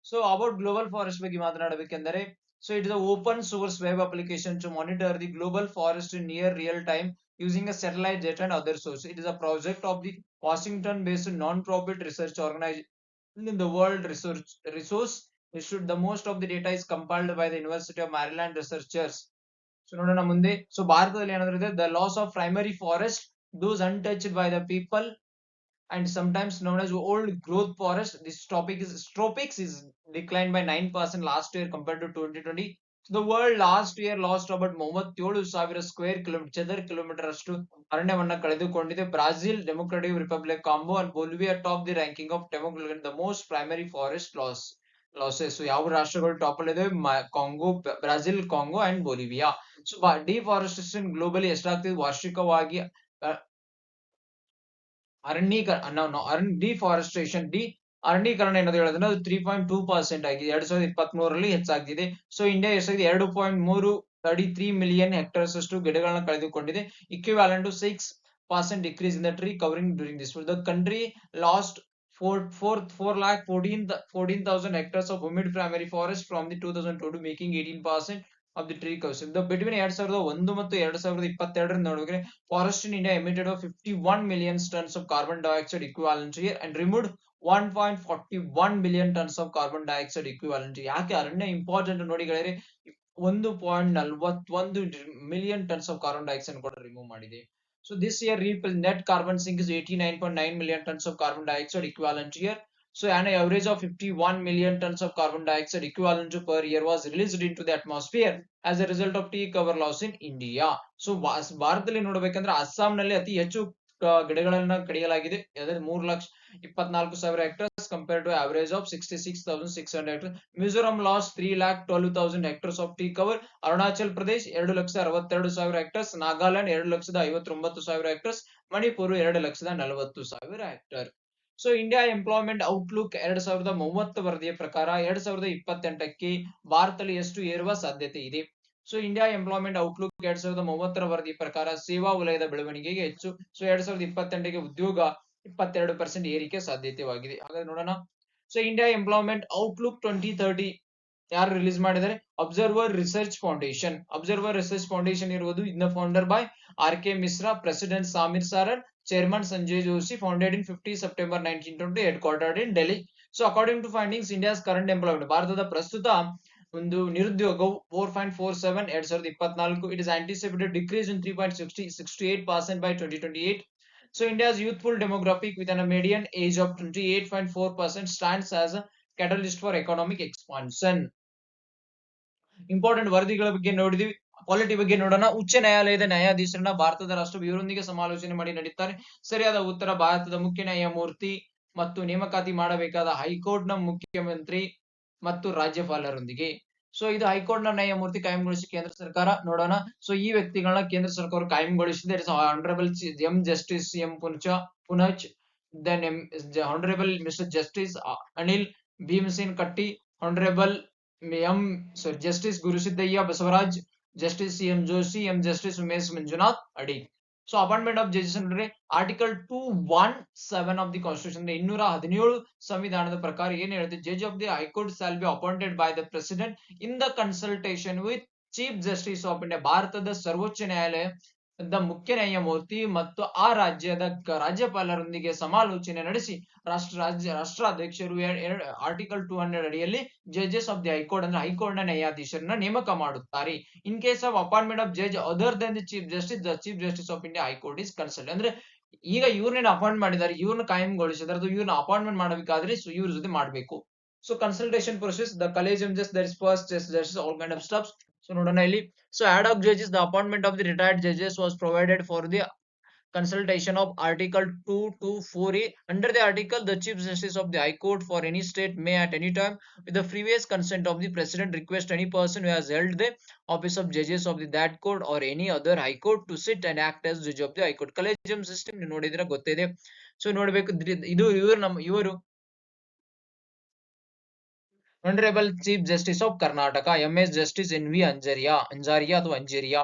ಸೊ ಅಬೌಟ್ ಗ್ಲೋಬಲ್ ಫಾರೆಸ್ಟ್ ಬಗ್ಗೆ ಮಾತನಾಡಬೇಕೆಂದರೆ so it is open source web application to monitor the global forest in near real time using a satellite data and other sources. It is a project of the Washington-based non-profit research organization in the World Resource Institute. The most of the data is compiled by the University of Maryland researchers. So ನೋಡೋಣ ಮುಂದೆ. So ಭಾರತದಲ್ಲಿ ಏನಾದರೂ ಇದೆ, the loss of primary forest, those untouched by the people and sometimes known as old growth forest. This tropics is declined by 9% last year compared to 2020. So the world last year lost about 37,000 square ಚದರ kilometre ಅಷ್ಟು ಅರಣ್ಯವನ್ನ ಕಳೆದುಕೊಂಡಿದೆ. Brazil, democratic republic Congo and Bolivia top the ranking of the most primary forest losses. So ಯಾವ ರಾಷ್ಟ್ರಗಳು top ಅಲ್ಲಿ ಇದೆ? Congo, Brazil, Congo and Bolivia. So deforestation globally ಎಷ್ಟಾಗ್ತಿದೆ ವಾರ್ಷಿಕವಾಗಿ? ಅರಣ್ಯೀಕರಣ ಏನದು ಹೇಳೋದ್ರೆ ಅದು 3.2% ಆಗಿದೆ. 2023ರಲ್ಲಿ ಹೆಚ್ಚಾಗಿದೆ. ಸೊ ಇಂಡಿಯಾ ಎಷ್ಟಾಗಿದೆ? 2.33 ಮಿಲಿಯನ್ ಹೆಕ್ಟೇರ್ಸ್ ಅಷ್ಟು ಗಿಡಗಳನ್ನ ಕಳೆದುಕೊಂಡಿದೆ. equivalent to 6% decrease in the tree covering during this. The country lost 414,000 hectares of humid primary forest from the 2002, making 18% of the tree cover. Between 2001 ಮತ್ತು 2022 ನೋಡಿದ್ರೆ forest in India emitted of 51 million tons of carbon dioxide equivalent year and removed 1.41 billion tons of carbon dioxide equivalent. ಯಾಕೆ ಅರಣ್ಯ important ನೋಡಿ ಗೆಳೆಯರೆ? 1.41 million tons of carbon dioxide ಕೂಡ remove ಮಾಡಿದೆ. So this year net carbon sink is 89.9 million tons of carbon dioxide equivalent year. So an average of 51 million tons of carbon dioxide equivalent per year was released into the atmosphere as a result of tree cover loss in India. So ಭಾರತದಲ್ಲಿ ನೋಡಬೇಕಂದ್ರೆ ಅಸ್ಸಾಂನಲ್ಲಿ ಅತಿ ಹೆಚ್ಚು ಗಿಡಗಳನ್ನ ಕಡಿಯಲಾಗಿದೆ. 3 24,000 hectares compared to average of 66,600 hectares. Mizoram lost 3,12,000 hectares of tea cover. Arunachal Pradesh 2,62,000 hectares. Nagaland 2,59,000 hectares. Manipur 2,40,000 hectares. So India employment outlook 2030 ವರದಿಯ ಪ್ರಕಾರ 2028ಕ್ಕೆ ಭಾರತದಲ್ಲಿ ಎಷ್ಟು ಏರುವ ಸಾಧ್ಯತೆ ಇದೆ? ಸೊ ಇಂಡಿಯಾ ಎಂಪ್ಲಾಯ್ಮೆಂಟ್ ಔಟ್ಲುಕ್ 2030 ವರದಿ ಪ್ರಕಾರ ಸೇವಾ ವಲಯದ ಬೆಳವಣಿಗೆಗೆ ಹೆಚ್ಚು. ಸೊ 2028ಕ್ಕೆ ಉದ್ಯೋಗ 22% ಏರಿಕೆ ಸಾಧ್ಯತೆವಾಗಿದೆ. ಹಾಗಾದ್ರೆ ನೋಡೋಣ. ಸೊ ಇಂಡಿಯಾ ಎಂಪ್ಲಾಯ್ಮೆಂಟ್ ಔಟ್ಲುಕ್ 2030 ಯಾರು ರಿಲೀಸ್ ಮಾಡಿದ್ದಾರೆ? Observer research foundation. Observer research foundation ಇರುವುದು in founder by R.K. Misra, President Samir Saran, Chairman Sanjay Joshi, founded in 50 September 1920, headquartered in Delhi. So according to findings, India's current employment, ಭಾರತದ ಪ್ರಸ್ತುತ ಒಂದು ನಿರುದ್ಯೋಗವು 4.47 2024. It is anticipated to decrease in 3.68% by 2028. So India's youthful demographic with a median age of 28.4% stands as a catalyst for economic expansion. Important ವರದಿಗಳ ಬಗ್ಗೆ ನೋಡಿದೀವಿ. Polity ಬಗ್ಗೆ ನೋಡೋಣ. ಉಚ್ಚ ನ್ಯಾಯಾಲಯದ ನ್ಯಾಯಾಧೀಶರನ್ನ ಭಾರತದ ರಾಷ್ಟ್ರಪತಿ ಇವರೊಂದಿಗೆ ಸಮಾಲೋಚನೆ ಮಾಡಿ ನಡೆಯುತ್ತಾರೆ. ಸರಿಯಾದ ಉತ್ತರ ಭಾರತದ ಮುಖ್ಯ ನ್ಯಾಯಮೂರ್ತಿ ಮತ್ತು ನೇಮಕಾತಿ ಮಾಡಬೇಕಾದ ಹೈಕೋರ್ಟ್ ನ ಮುಖ್ಯಮಂತ್ರಿ ಮತ್ತು ರಾಜ್ಯಪಾಲರೊಂದಿಗೆ. ಸೊ ಇದು ಹೈಕೋರ್ಟ್ ನ ನ್ಯಾಯಮೂರ್ತಿ ಕಾಯಂಗೊಳಿಸಿ ಕೇಂದ್ರ ಸರ್ಕಾರ. ನೋಡೋಣ. ಸೊ ಈ ವ್ಯಕ್ತಿಗಳನ್ನ ಕೇಂದ್ರ ಸರ್ಕಾರ ಕಾಯಂಗೊಳಿಸಿದೆ. Honourable M justice M Punach, then honourable mister justice Anil Bhimsen Katti, honourable justice Gurusiddaiah Basavaraj, justice M Joshi, M justice Umesh Manjunath Adi. So appointment of judges ಅಂದ್ರೆ ಆರ್ಟಿಕಲ್ 217 ಆಫ್ ದಿ ಕಾನ್ಸ್ಟಿಟ್ಯೂಷನ್ 217 ಸಂವಿಧಾನದ ಪ್ರಕಾರ ಏನ್ ಹೇಳುತ್ತೆ? Judge of the high court shall be appointed by the president in the consultation with chief justice of India. ಭಾರತದ ಸರ್ವೋಚ್ಚ ನ್ಯಾಯಾಲಯ ಮುಖ್ಯ ನ್ಯಾಯಮೂರ್ತಿ ಮತ್ತು ಆ ರಾಜ್ಯದ ರಾಜ್ಯಪಾಲರೊಂದಿಗೆ ಸಮಾಲೋಚನೆ ನಡೆಸಿ ರಾಷ್ಟ್ರಾಧ್ಯಕ್ಷರು ಆರ್ಟಿಕಲ್ 200 ಅಡಿಯಲ್ಲಿ ಜಡ್ಜಸ್ ಆಫ್ ದಿ ಹೈಕೋರ್ಟ್ ಅಂದ್ರೆ ಹೈಕೋರ್ಟ್ ನ ನ್ಯಾಯಾಧೀಶರನ್ನ ನೇಮಕ ಮಾಡುತ್ತಾರೆ. In case of appointment of judge other than the chief justice of India high court is consult. ಅಂದ್ರೆ ಈಗ ಇವ್ರನ್ನ ಅಪಾಯಿಂಟ್ ಮಾಡಿದ್ದಾರೆ, ಇವ್ರನ್ನ ಕಾಯಂಗೊಳಿಸಿದ್ದಾರೆ, ಅದು ಇವ್ರನ್ನ ಅಪಾಯಿಂಟ್ಮೆಂಟ್ ಮಾಡಬೇಕಾದ್ರೆ ಇವ್ರ ಜೊತೆ ಮಾಡಬೇಕು. So consultation process the collegium just that is first justice all kind of steps. So ನೋಡೋಣ ಇಲ್ಲಿ. So ad hoc judges, the appointment of the retired judges was provided for the consultation of article 224A. Under the article, the chief justice of the high court for any state may at any time with the previous consent of the president request any person who has held the office of judges of that court or any other high court to sit and act as judge of the high court. Collegium system ನೀವು ನೋಡಿದ್ರೆ ಗೊತ್ತಿದೆ. So ನೋಡ್ಬೇಕು. ಇದು ಇವರು Honorable Chief Justice of Karnataka, MS Justice NV Anjaria ಅಥವಾ ಅಂಜೇರಿಯಾ.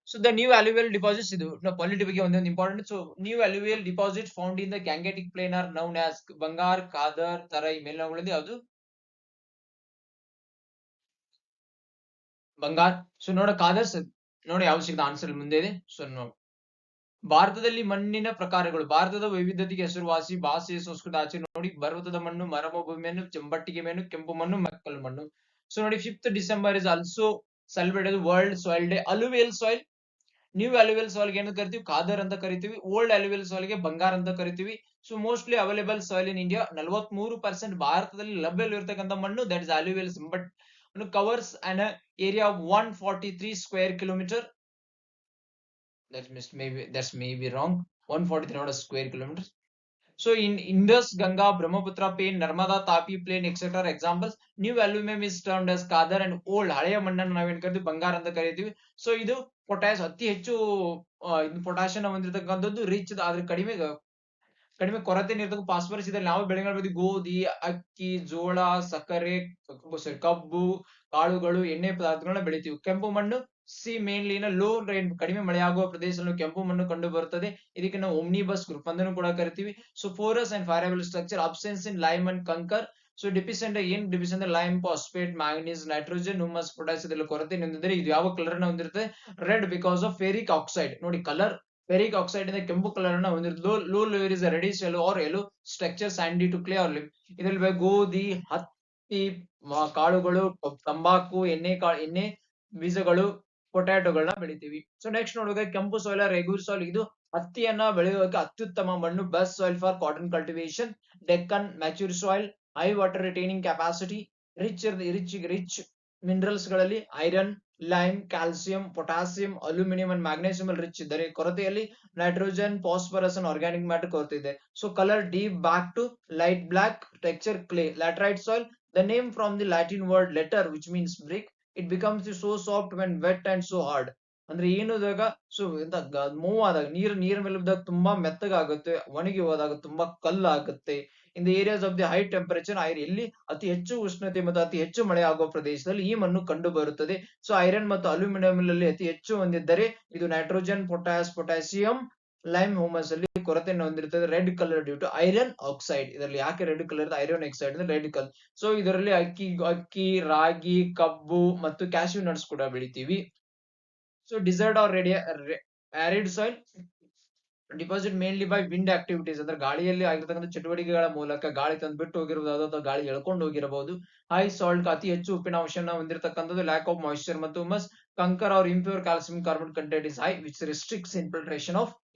So the new alluvial deposits, ಇದು polity ಬಗ್ಗೆ ಒಂದೊಂದು important. So new alluvial deposits found in the Gangetic Plain are known as ಬಂಗಾರ್, ಖಾದರ್, ತರೈ. ಮೇಲ್ನೋಗಳಿದೆ ಅದು ಬಂಗಾರ್. ಸೊ ನೋಡ ಖಾದರ್ ನೋಡಿ ಯಾವ ಸಿಗ್ದ ಆನ್ಸರ್ ಮುಂದೆ ಇದೆ. ಸೊ ಭಾರತದಲ್ಲಿ ಮಣ್ಣಿನ ಪ್ರಕಾರಗಳು. ಭಾರತದ ವೈವಿಧ್ಯತೆಗೆ ಹೆಸರುವಾಸಿ ಭಾಷೆ ಸಂಸ್ಕೃತ ಆಚೆ ನೋಡಿ. ಪರ್ವತದ ಮಣ್ಣು, ಮರಭೂಮಿ ಮಣ್ಣು, ಚೆಂಬಟ್ಟಿಗೆ ಮಣ್ಣು, ಕೆಂಪು ಮಣ್ಣು, ಮೆಕ್ಕಲು ಮಣ್ಣು. ಸೊ ನೋಡಿ 5th December is also celebrated world soil day. Alluvial soil, new alluvial soil ಏನು ಕರಿತೀವಿ? ಖಾದರ್ ಅಂತ ಕರಿತೀವಿ. ಓಲ್ಡ್ ಅಲುವಿಯಲ್ ಸಾಯಿಲ್ ಗೆ ಬಂಗಾರ ಅಂತ ಕರಿತೀವಿ. So mostly available soil in India 43% ಭಾರತದಲ್ಲಿ ಲಭ್ಯವಿರತಕ್ಕಂಥ ಮಣ್ಣು that is alluvial, but covers an area of 143 square kilometer. That's maybe wrong. 143 not a square kilometers. So in Indus, Ganga, Brahmaputra plain, Narmada, Tapi plain, etc. examples. New aluminum is termed as Khadar and old ಹಳೆಯ ಮಣ್ಣನ್ನು ನಾವೇನ್ ಕರಿತೀವಿ? ಬಂಗಾರ ಅಂತ ಕರಿತೀವಿ. So ಇದು potash ಅತಿ ಹೆಚ್ಚು ಪೊಟ್ಯಾಷಿಯಂ ಹೊಂದಿರತಕ್ಕಂಥದ್ದು, ರಿಚ್ ಆದ್ರೆ ಕಡಿಮೆ ಕೊರತೆ ಇರತಕ್ಕ ಫಾಸ್ಫರಸ್ ಇದೆ. ನಾವು ಬೆಳೆಗಳ ಗೋಧಿ, ಅಕ್ಕಿ, ಜೋಳ, ಸಕ್ಕರೆ, ಕಬ್ಬು, ಕಾಳುಗಳು, ಎಣ್ಣೆ ಪದಾರ್ಥಗಳನ್ನ ಬೆಳಿತೀವಿ. ಕೆಂಪು ಮಣ್ಣು ಮೇನ್ಲಿ ಲೋ ರೈನ್, ಕಡಿಮೆ ಮಳೆಯಾಗುವ ಪ್ರದೇಶದಲ್ಲಿ ಕೆಂಪು ಮಣ್ಣು ಕಂಡು ಬರುತ್ತದೆ. ಇದಕ್ಕೆ ನಾವು ಒಮ್ನಿಬಸ್ ಗ್ರೂಪ್ ಅಂದನ್ನು ಕೂಡ ಕರಿತೀವಿ. So porous and friable structure absence in lime and kankar. So deficient ಏನ್ deficient lime, phosphate, manganese, nitrogen, humus, potash ಇದೆಲ್ಲ ಕೊರತೆ ಹೊಂದಿದ್ರೆ ಇದು ಯಾವ ಕಲರ್ ಅನ್ನ ಹೊಂದಿರುತ್ತೆ? Red, because of ferric oxide. ನೋಡಿ ಕಲರ್ ಫೆರಿಕ್ ಆಕ್ಸೈಡ್ ಇಂದ ಕೆಂಪು ಕಲರ್ ಅನ್ನ ಹೊಂದಿರುತ್ತೆ. Low layer is reddish yellow or yellow structure sandy to clay or loam. ಇದರಲ್ಲಿ ಗೋಧಿ, ಹತ್ತಿ, ಕಾಳುಗಳು, ತಂಬಾಕು, ಎಣ್ಣೆ ಬೀಜಗಳು, ಪೊಟ್ಯಾಟೋಗಳನ್ನ ಬೆಳಿತೀವಿ. ಸೊ ನೆಕ್ಸ್ಟ್ ನೋಡ್ಬೇಕು ಕೆಂಪು ಸಾಯಿಲ್, ರೆಗ್ಯೂರ್ ಸಾಯಿಲ್. ಇದು ಹತ್ತಿಯನ್ನ ಬೆಳೆಯೋಕೆ ಅತ್ಯುತ್ತಮ ಮಣ್ಣು. Best soil for cotton cultivation. Deccan mature soil, high water retaining capacity, rich minerals ಗಳಲ್ಲಿ iron, lime, calcium, potassium, aluminium and magnesium ಅಲ್ಲಿ ರಿಚ್ ಇದ್ದರೆ, ಕೊರತೆಯಲ್ಲಿ nitrogen, phosphorus and organic matter ಕೊರತೆ ಇದೆ. So colour deep back to light black, texture clay, laterite soil. The name from the Latin word later, which means brick. It becomes so soft when wet and so hard. ಅಂದ್ರೆ ಏನುದಾಗ so move ಆದಾಗ ನೀರ್ ಮೇಲೆ ಬಿದ್ದಾಗ ತುಂಬಾ ಮೆತ್ತಗಾಗುತ್ತೆ, ಒಣಗಿ ಹೋದಾಗ ತುಂಬಾ ಕಲ್ಲಾಗುತ್ತೆ. In the areas of the high temperature iron, ಎಲ್ಲಿ ಅತಿ ಹೆಚ್ಚು ಉಷ್ಣತೆ ಮತ್ತು ಅತಿ ಹೆಚ್ಚು ಮಳೆ ಆಗುವ ಪ್ರದೇಶದಲ್ಲಿ ಈ ಮಣ್ಣು ಕಂಡು ಬರುತ್ತದೆ. ಸೊ ಐರನ್ ಮತ್ತು ಅಲ್ಯೂಮಿನಿಯಂ ಅಲ್ಲಿ ಅತಿ ಹೆಚ್ಚು ಹೊಂದಿದ್ದರೆ ಇದು ನೈಟ್ರೋಜನ್, ಪೊಟ್ಯಾಸಿಯಂ, ಲೈಮ್, ಹ್ಯೂಮಸ್ ಅಲ್ಲಿ ಕೊರತೆಯನ್ನು ಹೊಂದಿರುತ್ತದೆ. Red colour due to iron oxide. ಇದರಲ್ಲಿ ಯಾಕೆ red colour? Iron oxide red colour. So ಇದರಲ್ಲಿ ಅಕ್ಕಿ, ರಾಗಿ, ಕಬ್ಬು ಮತ್ತು ಕ್ಯಾಶ್ಯೂ ನಟ್ಸ್ ಕೂಡ ಬೆಳಿತೀವಿ. So desert or arid soil deposit mainly by wind activities, ಅಂದ್ರೆ ಗಾಳಿಯಲ್ಲಿ ಆಗಿರ್ತಕ್ಕಂಥ ಚಟುವಟಿಕೆಗಳ ಮೂಲಕ ಗಾಳಿ ತಂದ್ಬಿಟ್ಟು ಹೋಗಿರಬಹುದು ಅಥವಾ ಗಾಳಿ ಎಳ್ಕೊಂಡು ಹೋಗಿರಬಹುದು. ಹೈ ಸಾಲ್ಟ್, ಅತಿ ಹೆಚ್ಚು ಉಪ್ಪಿನಾಂಶನ ಹೊಂದಿರತಕ್ಕಂಥದ್ದು. ಲ್ಯಾಕ್ ಆಫ್ ಮಾಯಿಶ್ಚರ್ ಮತ್ತು humus. Kankar or impure calcium carbon content is high which restricts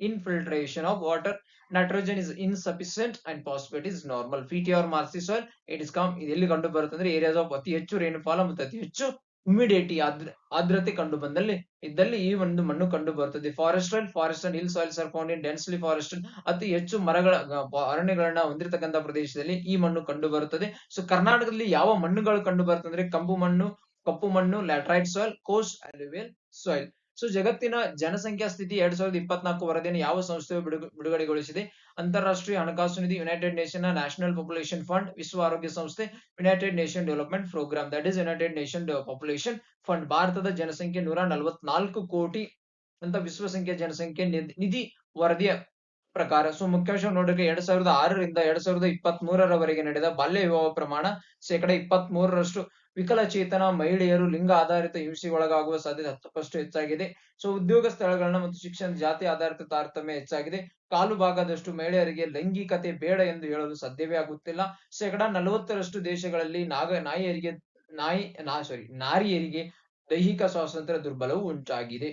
infiltration of water. Nitrogen is insufficient and phosphate is normal. Peaty or marshy soil it is come. ಇದು ಎಲ್ಲಿ ಕಂಡು ಬರುತ್ತೆ ಅಂದ್ರೆ ಏರಿಯಾಸ್ ಆಫ್ ಅತಿ ಹೆಚ್ಚು rainfall ಮತ್ತು ಅತಿ ಹೆಚ್ಚು ಹ್ಯುಮಿಡಿಟಿ, ಆರ್ದ್ರತೆ ಕಂಡು ಬಂದಲ್ಲಿ ಇದ್ದಲ್ಲಿ ಈ ಒಂದು ಮಣ್ಣು ಕಂಡು ಬರುತ್ತದೆ. Forest and hill soils are found in densely ಫಾರೆಸ್ಟೆಡ್, ಅತಿ ಹೆಚ್ಚು ಮರಗಳ ಅರಣ್ಯಗಳನ್ನ ಹೊಂದಿರತಕ್ಕಂಥ ಪ್ರದೇಶದಲ್ಲಿ ಈ ಮಣ್ಣು ಕಂಡು ಬರುತ್ತದೆ. ಸೊ ಕರ್ನಾಟಕದಲ್ಲಿ ಯಾವ ಮಣ್ಣುಗಳು ಕಂಡು ಬರ್ತದೆ ಅಂದ್ರೆ ಕಪ್ಪು ಮಣ್ಣು, laterite soil, coast alluvial soil. So ಜಗತ್ತಿನ ಜನಸಂಖ್ಯಾ ಸ್ಥಿತಿ 2024 ವರದಿಯನ್ನು ಯಾವ ಸಂಸ್ಥೆಯು ಬಿಡುಗಡೆಗೊಳಿಸಿದೆ? ಅಂತಾರಾಷ್ಟ್ರೀಯ ಹಣಕಾಸು ನಿಧಿ, united nation national population fund, ವಿಶ್ವ ಆರೋಗ್ಯ ಸಂಸ್ಥೆ, united nation development program, that is united nation population fund. ಭಾರತದ ಜನಸಂಖ್ಯೆ 144 ಕೋಟಿ ಅಂತ ವಿಶ್ವಸಂಖ್ಯೆ ಜನಸಂಖ್ಯೆ ನಿಧಿ ವರದಿಯ ಪ್ರಕಾರ. ಸೊ ಮುಖ್ಯಾಂಶ ನೋಡಿದ್ರೆ 2006ರಿಂದ 2023ರವರೆಗೆ ನಡೆದ ಬಾಲ್ಯ ವಿವಾಹ ಪ್ರಮಾಣ 23%. ವಿಕಲಚೇತನ ಮಹಿಳೆಯರು ಲಿಂಗ ಆಧಾರಿತ ಹಿಂಸೆಗೆ ಒಳಗಾಗುವ ಸಾಧ್ಯತೆ 10% ಹೆಚ್ಚಾಗಿದೆ. ಸೊ ಉದ್ಯೋಗ ಸ್ಥಳಗಳನ್ನ ಮತ್ತು ಶಿಕ್ಷಣ ಜಾತಿ ಆಧಾರಿತ ತಾರತಮ್ಯ ಹೆಚ್ಚಾಗಿದೆ. ಕಾಲು ಭಾಗದಷ್ಟು ಮಹಿಳೆಯರಿಗೆ ಲೈಂಗಿಕತೆ ಬೇಡ ಎಂದು ಹೇಳಲು ಸಾಧ್ಯವೇ ಆಗುತ್ತಿಲ್ಲ. 40% ದೇಶಗಳಲ್ಲಿ ನಾರಿಯರಿಗೆ ದೈಹಿಕ ಸ್ವಾತಂತ್ರ್ಯ ದುರ್ಬಲವು ಉಂಟಾಗಿದೆ.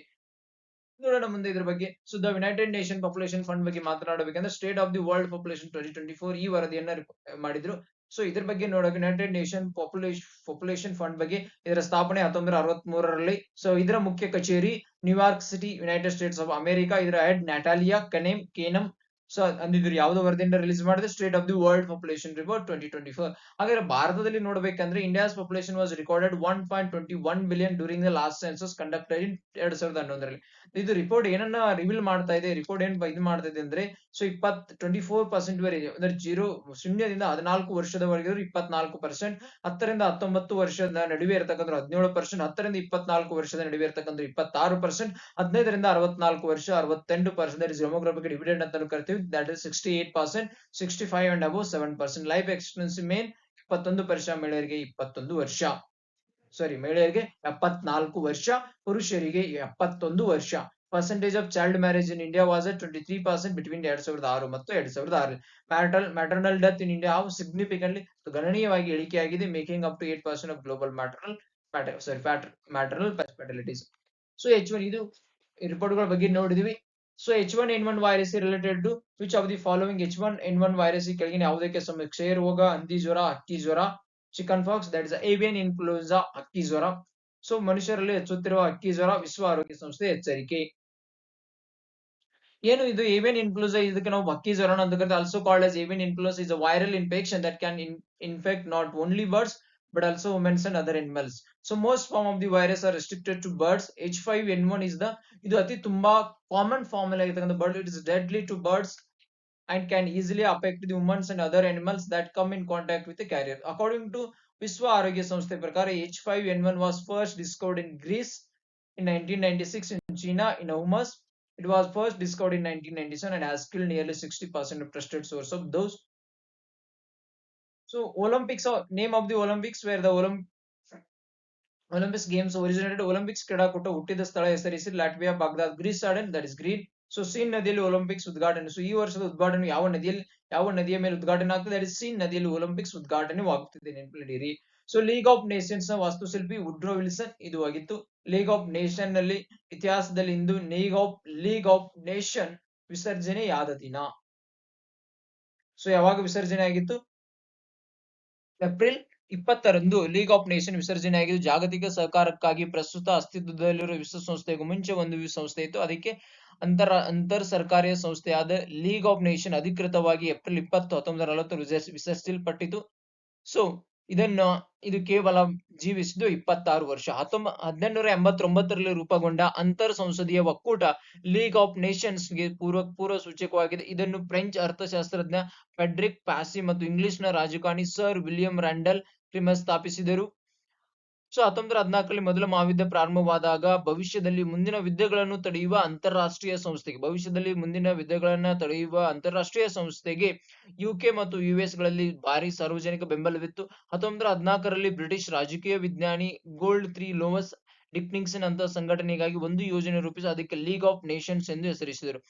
ನೋಡೋಣ ಮುಂದೆ ಇದ್ರ ಬಗ್ಗೆ. So the united nation population fund ಬಗ್ಗೆ ಮಾತನಾಡಬೇಕಂದ್ರೆ state of the world population 2024 ಈ ವರದಿಯನ್ನ ಮಾಡಿದ್ರು. ಸೊ ಇದ್ರ ಬಗ್ಗೆ ನೋಡೋಕೆ ಯುನೈಟೆಡ್ ನೇಷನ್ ಪಾಪ್ಯುಲೇಷನ್ ಫಂಡ್ ಬಗ್ಗೆ, ಇದರ ಸ್ಥಾಪನೆ 1963ರಲ್ಲಿ. ಸೊ ಇದರ ಮುಖ್ಯ ಕಚೇರಿ New York city, United States of America. ಇದರ ಹೆಡ್ ನಟಾಲಿಯಾ ಕೇನಮ್. ಸೊ ಅಂದಿದ್ರು ಯಾವ್ದೋ ವರದಿಯಿಂದ ರಿಲೀಸ್ ಮಾಡಿದ್ರೆ state of the world population report 2024. ಹಾಗಾದ್ರೆ ಭಾರತದಲ್ಲಿ ನೋಡ್ಬೇಕಂದ್ರೆ India's population was recorded 1.21 billion during the last census conducted in 2011ರಲ್ಲಿ. ಇದು ರಿಪೋರ್ಟ್ ಏನನ್ನ ರಿವೀಲ್ ಮಾಡ್ತಾ ಇದೆ, ರಿಪೋರ್ಟ್ ಏನ್ ಇದು ಮಾಡ್ತಾ ಇದೆ ಅಂದ್ರೆ, ಸೊ 24% ವರೆಗೆ ಅಂದ್ರೆ ಶೂನ್ಯದಿಂದ 14 ವರ್ಷದವರೆಗೆ 24%, 10ರಿಂದ 19 ವರ್ಷದ ನಡುವೆ ಇರತಕ್ಕಂಥ 17%, 10ರಿಂದ 24 ವರ್ಷದ ನಡುವೆ ಇರತಕ್ಕಂಥ 26%, 15ರಿಂದ 64 ವರ್ಷ 68%, ಡೆಮೋಗ್ರಾಫಿಕ್ ಡಿವಿಡೆಂಡ್ ಅಂತ ಕರಿತೀವಿ, that is 68%, 65 and above 7%. Life expectancy main 21 ವರ್ಷ, ಮಹಿಳೆಯರಿಗೆ 21 ವರ್ಷ. ಮಹಿಳೆಯರಿಗೆ 74 ವರ್ಷ, ಪುರುಷರಿಗೆ 71 ವರ್ಷ. Percentage of child marriage in India was at 23% between 2006 ಮತ್ತು 2006. Maternal death in India significantly ಗಣನೀಯವಾಗಿ ಇಳಿಕೆಯಾಗಿದೆ, making up to 8% of global maternal fertilities. So H1 ಇದು ರಿಪೋರ್ಟ್ಗಳ ಬಗ್ಗೆ ನೋಡಿದ್ವಿ. So H1N1 virus related to which of the following H1N1 virus ಕೆಳಗಿನ ಯಾವುದಕ್ಕೆ ಕ್ಷಯ ರೋಗ, ಹಂದಿ ಜ್ವರ, ಹಕ್ಕಿ ಜ್ವರ, chicken pox, that is avian influenza, ಹಕ್ಕಿ ಜ್ವರ. ಸೊ ಮನುಷ್ಯರಲ್ಲಿ ಹೆಚ್ಚುತ್ತಿರುವ ಹಕ್ಕಿ ಜ್ವರ, ವಿಶ್ವ ಆರೋಗ್ಯ ಸಂಸ್ಥೆ ಎಚ್ಚರಿಕೆ. ಏನು ಇದು ಏವಿಯನ್ ಇನ್ಫ್ಲೂಯೆನ್ಸಾ? ಇದಕ್ಕೆ ನಾವು ಹಕ್ಕಿ ಜ್ವರ ಅಂತ ಕರೀತೀವಿ. Also called as avian influenza is a viral infection that can infect not only birds but also humans and other animals. So most form of the virus are restricted to birds. H5N1 is ಇದು ಅತಿ ತುಂಬಾ common form ಅಲ್ಲಿ ಆಗಿರ್ತಕ್ಕಂಥ bird. It is deadly to birds and can easily affect the humans and other animals that come in contact with the carrier. According to ವಿಶ್ವ ಆರೋಗ್ಯ ಸಂಸ್ಥೆ ಪ್ರಕಾರ H5N1 was first discovered in Greece in 1996, in China in humus. It was first discovered in 1997 and has killed nearly 60% of trusted source of those. So Olympics, name of the Olympics where the Olympics games originated. Olympics ಕ್ರೀಡಾಕೂಟ ಹುಟ್ಟಿದ ಸ್ಥಳ ಹೆಸರಿಸಿ Latvia, Baghdad, Greece garden, that is green. So Seine ನದಿಯಲ್ಲಿ Olympics ಉದ್ಘಾಟನೆ. So ಈ ವರ್ಷದ ಉದ್ಘಾಟನೆ ಯಾವ ನದಿಯ ಮೇಲೆ ಉದ್ಘಾಟನೆ ಆಗ್ತದೆ? ದಟ್ ಇಸ್ ಸೀನ್ ನದಿಯಲ್ಲಿ ಒಲಿಂಪಿಕ್ಸ್ ಉದ್ಘಾಟನೆ ಆಗುತ್ತಿದೆ, ನೆನಪಿಡಿರಿ. ಸೊ ಲೀಗ್ ಆಫ್ ನೇಷನ್ಸ್ ನ ವಾಸ್ತುಶಿಲ್ಪಿ ವುಡ್ರೋ ವಿಲ್ಸನ್ ಇದು ಆಗಿತ್ತು. ಲೀಗ್ ಆಫ್ ನೇಷನ್ ನಲ್ಲಿ ಇತಿಹಾಸದಲ್ಲಿ ಇಂದು ಲೀಗ್ ಆಫ್ ನೇಷನ್ ವಿಸರ್ಜನೆಯಾದ ದಿನ. ಸೊ ಯಾವಾಗ ವಿಸರ್ಜನೆ ಆಗಿತ್ತು? ಏಪ್ರಿಲ್ 20ರಂದು ಲೀಗ್ ಆಫ್ ನೇಷನ್ ವಿಸರ್ಜನೆಯಾಗಿದ್ದು ಜಾಗತಿಕ ಸಹಕಾರಕ್ಕಾಗಿ ಪ್ರಸ್ತುತ ಅಸ್ತಿತ್ವದಲ್ಲಿರುವ ವಿಶ್ವಸಂಸ್ಥೆಗೂ ಮುಂಚೆ ಒಂದು ಸಂಸ್ಥೆ ಇತ್ತು. ಅದಕ್ಕೆ ಅಂತರ್ ಸರ್ಕಾರಿ ಸಂಸ್ಥೆಯಾದ ಲೀಗ್ ಆಫ್ ನೇಷನ್ ಅಧಿಕೃತವಾಗಿ ಏಪ್ರಿಲ್ 20, 1940 ವಿಸರ್ಜಿಸಲ್ಪಟ್ಟಿತು. ಸೊ ಇದು ಕೇವಲ ಜೀವಿಸಿದ್ದು 26 ವರ್ಷ. 1889ರಲ್ಲಿ ರೂಪುಗೊಂಡ ಅಂತರ್ ಸಂಸದೀಯ ಒಕ್ಕೂಟ ಲೀಗ್ ಆಫ್ ನೇಷನ್ಸ್ ಗೆ ಪೂರ್ವ ಸೂಚಕವಾಗಿದೆ. ಇದನ್ನು ಫ್ರೆಂಚ್ ಅರ್ಥಶಾಸ್ತ್ರಜ್ಞ ಫೆಡ್ರಿಕ್ ಪ್ಯಾಸಿ ಮತ್ತು ಇಂಗ್ಲಿಷ್ನ ರಾಜಕಾರಣಿ ಸರ್ ವಿಲಿಯಂ ರ್ಯಾಂಡಲ್ ಕ್ರಿಮಸ್ ಸ್ಥಾಪಿಸಿದರು. ಸೊ 1914ರಲ್ಲಿ ಮೊದಲ ಮಹಾಯುದ್ಧ ಪ್ರಾರಂಭವಾದಾಗ ಭವಿಷ್ಯದಲ್ಲಿ ಮುಂದಿನ ಯುದ್ಧಗಳನ್ನು ತಡೆಯುವ ಅಂತಾರಾಷ್ಟ್ರೀಯ ಸಂಸ್ಥೆಗೆ ಯುಕೆ ಮತ್ತು ಯುಎಸ್ ಗಳಲ್ಲಿ ಭಾರಿ ಸಾರ್ವಜನಿಕ ಬೆಂಬಲವಿತ್ತು. 1914ರಲ್ಲಿ ಬ್ರಿಟಿಷ್ ರಾಜಕೀಯ ವಿಜ್ಞಾನಿ ಗೋಲ್ಡ್ 3 ಲೋವಸ್ ಡಿಕ್ಕಿನ್ಸನ್ ಅಂತ ಸಂಘಟನೆಗಾಗಿ ಒಂದು ಯೋಜನೆ ರೂಪಿಸಿ ಅದಕ್ಕೆ ಲೀಗ್ ಆಫ್ ನೇಷನ್ಸ್ ಎಂದು ಹೆಸರಿಸಿದರು.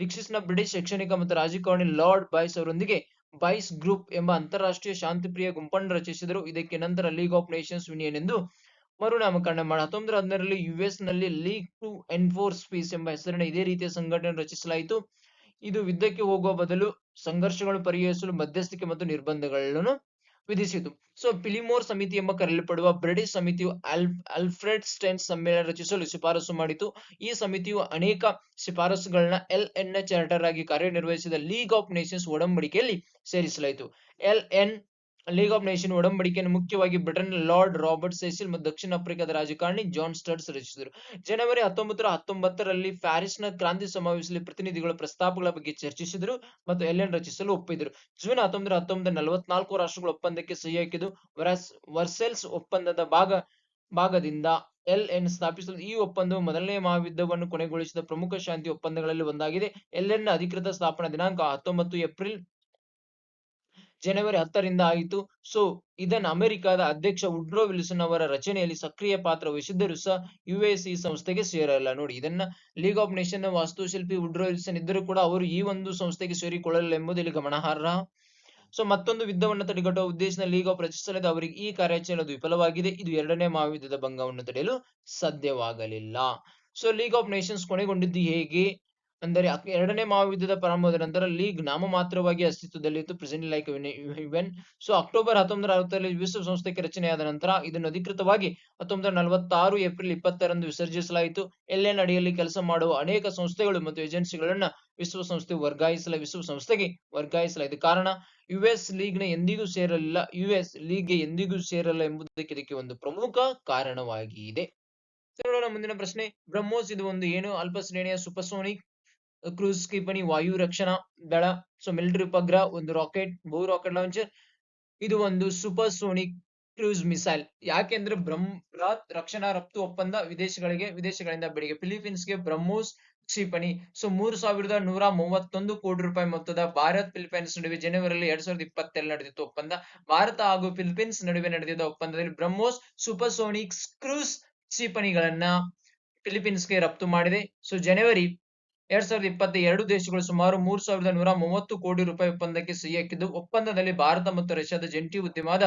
ಡಿಕ್ಕಿನ್ಸನ್ ಬ್ರಿಟಿಷ್ ಶೈಕ್ಷಣಿಕ ಮತ್ತು ರಾಜಕಾರಣಿ ಲಾರ್ಡ್ ಬಾಯ್ಸ್ ಅವರೊಂದಿಗೆ ಬಾಯ್ಸ್ ಗ್ರೂಪ್ ಎಂಬ ಅಂತಾರಾಷ್ಟ್ರೀಯ ಶಾಂತಿಪ್ರಿಯ ಗುಂಪನ್ನು ರಚಿಸಿದರು. ಇದಕ್ಕೆ ನಂತರ ಲೀಗ್ ಆಫ್ ನೇಷನ್ಸ್ ಯೂನಿಯನ್ ಎಂದು ಮರುನಾಮಕರಣ ಮಾಡಿ 1911ರಲ್ಲಿ ಯುಎಸ್ ನಲ್ಲಿ ಲೀಗ್ ಟು ಎನ್ಫೋರ್ಸ್ ಪೀಸ್ ಎಂಬ ಹೆಸರಿನ ಇದೇ ರೀತಿಯ ಸಂಘಟನೆ ರಚಿಸಲಾಯಿತು. ಇದು ಯುದ್ಧಕ್ಕೆ ಹೋಗುವ ಬದಲು ಸಂಘರ್ಷಗಳು ಪರಿಹರಿಸಲು ಮಧ್ಯಸ್ಥಿಕೆ ಮತ್ತು ನಿರ್ಬಂಧಗಳನ್ನು ವಿಧಿಸಿತು. ಸೊ ಪಿಲಿಮೋರ್ ಸಮಿತಿ ಎಂಬ ಕರೆಯಲ್ಪಡುವ ಬ್ರಿಟಿಷ್ ಸಮಿತಿಯು ಆಲ್ಫ್ರೆಡ್ ಸ್ಟೆನ್ಸ್ ಸಮ್ಮೇಳನ ರಚಿಸಲು ಶಿಫಾರಸು ಮಾಡಿತು. ಈ ಸಮಿತಿಯು ಅನೇಕ ಶಿಫಾರಸುಗಳನ್ನ LN ಚಾರ್ಟರ್ ಆಗಿ ಕಾರ್ಯನಿರ್ವಹಿಸಿದ ಲೀಗ್ ಆಫ್ ನೇಷನ್ಸ್ ಒಡಂಬಡಿಕೆಯಲ್ಲಿ ಸೇರಿಸಲಾಯಿತು. ಲೀಗ್ ಆಫ್ ನೇಷನ್ ಒಡಂಬಡಿಕೆಯನ್ನು ಮುಖ್ಯವಾಗಿ ಬ್ರಿಟನ್ ಲಾರ್ಡ್ ರಾಬರ್ಟ್ ಸೆಸಿಲ್ ಮತ್ತು ದಕ್ಷಿಣ ಆಫ್ರಿಕಾದ ರಾಜಕಾರಣಿ ಜಾನ್ ಸ್ಟಡ್ಸ್ ರಚಿಸಿದರು. ಜನವರಿ 1919ರಲ್ಲಿ ಪ್ಯಾರಿಸ್ನ ಕ್ರಾಂತಿ ಸಮಾವೇಶದಲ್ಲಿ ಪ್ರತಿನಿಧಿಗಳು ಪ್ರಸ್ತಾಪಗಳ ಬಗ್ಗೆ ಚರ್ಚಿಸಿದರು ಮತ್ತು LN ರಚಿಸಲು ಒಪ್ಪಿದರು. ಜೂನ್ 1919 44 ರಾಷ್ಟ್ರಗಳ ಒಪ್ಪಂದಕ್ಕೆ ಸಹಿ ಹಾಕಿದ್ದು ವರ್ಸೆಲ್ಸ್ ಒಪ್ಪಂದದ ಭಾಗದಿಂದ LN ಸ್ಥಾಪಿಸಲು. ಈ ಒಪ್ಪಂದವು ಮೊದಲನೇ ಮಹಾಯುದ್ಧವನ್ನು ಕೊನೆಗೊಳಿಸಿದ ಪ್ರಮುಖ ಶಾಂತಿ ಒಪ್ಪಂದಗಳಲ್ಲಿ ಒಂದಾಗಿದೆ. LN ನ ಅಧಿಕೃತ ಸ್ಥಾಪನಾ ದಿನಾಂಕ 19 ಏಪ್ರಿಲ್ ಜನವರಿ 10ರಿಂದ ಆಯಿತು. ಸೊ ಇದನ್ನು ಅಮೆರಿಕದ ಅಧ್ಯಕ್ಷ ವುಡ್ರೋ ವಿಲ್ಸನ್ ಅವರ ರಚನೆಯಲ್ಲಿ ಸಕ್ರಿಯ ಪಾತ್ರ ವಹಿಸಿದ್ದರೂ ಸಹ ಯುಎಸ್ ಈ ಸಂಸ್ಥೆಗೆ ಸೇರಲ್ಲ. ನೋಡಿ, ಇದನ್ನ ಲೀಗ್ ಆಫ್ ನೇಷನ್ ನ ವಾಸ್ತುಶಿಲ್ಪಿ ವುಡ್ರೋ ವಿಲ್ಸನ್ ಇದ್ದರೂ ಕೂಡ ಅವರು ಈ ಒಂದು ಸಂಸ್ಥೆಗೆ ಸೇರಿಕೊಳ್ಳಲಿಲ್ಲ ಎಂಬುದು ಇಲ್ಲಿ ಗಮನಾರ್ಹ. ಸೊ ಮತ್ತೊಂದು ಯುದ್ಧವನ್ನು ತಡೆಗಟ್ಟುವ ಉದ್ದೇಶದ ಲೀಗ್ ಆಫ್ ರಚಿಸಲಿದೆ. ಅವರಿಗೆ ಈ ಕಾರ್ಯಾಚರಣೆ ವಿಫಲವಾಗಿದೆ. ಇದು ಎರಡನೇ ಮಹಾಯುದ್ಧದ ಭಂಗವನ್ನು ತಡೆಯಲು ಸಾಧ್ಯವಾಗಲಿಲ್ಲ. ಸೊ ಲೀಗ್ ಆಫ್ ನೇಷನ್ಸ್ ಕೊನೆಗೊಂಡಿದ್ದು ಹೇಗೆ ಅಂದರೆ ಎರಡನೇ ಮಹಾಯುದ್ಧದ ಪ್ರಾರಂಭದ ನಂತರ ಲೀಗ್ ನಾಮಮಾತ್ರವಾಗಿ ಅಸ್ತಿತ್ವದಲ್ಲಿತ್ತು. Present like even. So October 1960ರಲ್ಲಿ ವಿಶ್ವಸಂಸ್ಥೆಗೆ ರಚನೆಯಾದ ನಂತರ ಇದನ್ನು ಅಧಿಕೃತವಾಗಿ 1946 ಏಪ್ರಿಲ್ 20ರಂದು ವಿಸರ್ಜಿಸಲಾಯಿತು. LN ಅಡಿಯಲ್ಲಿ ಕೆಲಸ ಮಾಡುವ ಅನೇಕ ಸಂಸ್ಥೆಗಳು ಮತ್ತು ಏಜೆನ್ಸಿಗಳನ್ನ ವಿಶ್ವಸಂಸ್ಥೆಗೆ ವರ್ಗಾಯಿಸಲಾಯಿತು. ಕಾರಣ ಯುಎಸ್ ಲೀಗ್ ಗೆ ಎಂದಿಗೂ ಸೇರಲ್ಲ ಎಂಬುದಕ್ಕೆ ಇದಕ್ಕೆ ಒಂದು ಪ್ರಮುಖ ಕಾರಣವಾಗಿದೆ. ನೋಡೋಣ ಮುಂದಿನ ಪ್ರಶ್ನೆ. ಬ್ರಹ್ಮೋಸ್ ಇದು ಒಂದು ಏನು? ಅಲ್ಪ ಶ್ರೇಣಿಯ ಸೂಪರ್ಸೋನಿಕ್ ಕ್ರೂಸ್ ಕ್ಷಿಪಣಿ, ವಾಯು ರಕ್ಷಣಾ ದಳ, ಸೊ ಮಿಲಿಟರಿ ಉಪಗ್ರಹ, ಒಂದು ಬಹು ರಾಕೆಟ್ ಲಾಂಚರ್. ಇದು ಒಂದು ಸೂಪರ್ಸೋನಿಕ್ ಕ್ರೂಸ್ ಮಿಸೈಲ್. ಯಾಕೆಂದ್ರೆ ಬೃಹತ್ ರಕ್ಷಣಾ ರಫ್ತು ಒಪ್ಪಂದ ವಿದೇಶಗಳಿಂದ ಬೇಡಿಕೆ. ಫಿಲಿಪೀನ್ಸ್ಗೆ ಬ್ರಹ್ಮೋಸ್ ಕ್ಷಿಪಣಿ. ಸೊ 3,131 ಕೋಟಿ ರೂಪಾಯಿ ಮೊತ್ತದ ಭಾರತ್ ಫಿಲಿಪೈನ್ಸ್ ನಡುವೆ ಜನವರಿಯಲ್ಲಿ 2022 ನಡೆದಿತ್ತು ಒಪ್ಪಂದ. ಭಾರತ ಹಾಗೂ ಫಿಲಿಪೀನ್ಸ್ ನಡುವೆ ನಡೆದಿದ್ದ ಒಪ್ಪಂದದಲ್ಲಿ ಬ್ರಹ್ಮೋಸ್ ಸೂಪರ್ಸೋನಿಕ್ ಕ್ರೂಸ್ ಕ್ಷಿಪಣಿಗಳನ್ನ ಫಿಲಿಪೀನ್ಸ್ಗೆ ರಫ್ತು ಮಾಡಿದೆ. ಸೊ ಜನವರಿ 2022 ದೇಶಗಳು ಸುಮಾರು 3,130 ಕೋಟಿ ರೂಪಾಯಿ ಒಪ್ಪಂದಕ್ಕೆ ಸಹಿ ಹಾಕಿದ್ದು. ಒಪ್ಪಂದದಲ್ಲಿ ಭಾರತ ಮತ್ತು ರಷ್ಯಾದ ಜಂಟಿ ಉದ್ಯಮವಾದ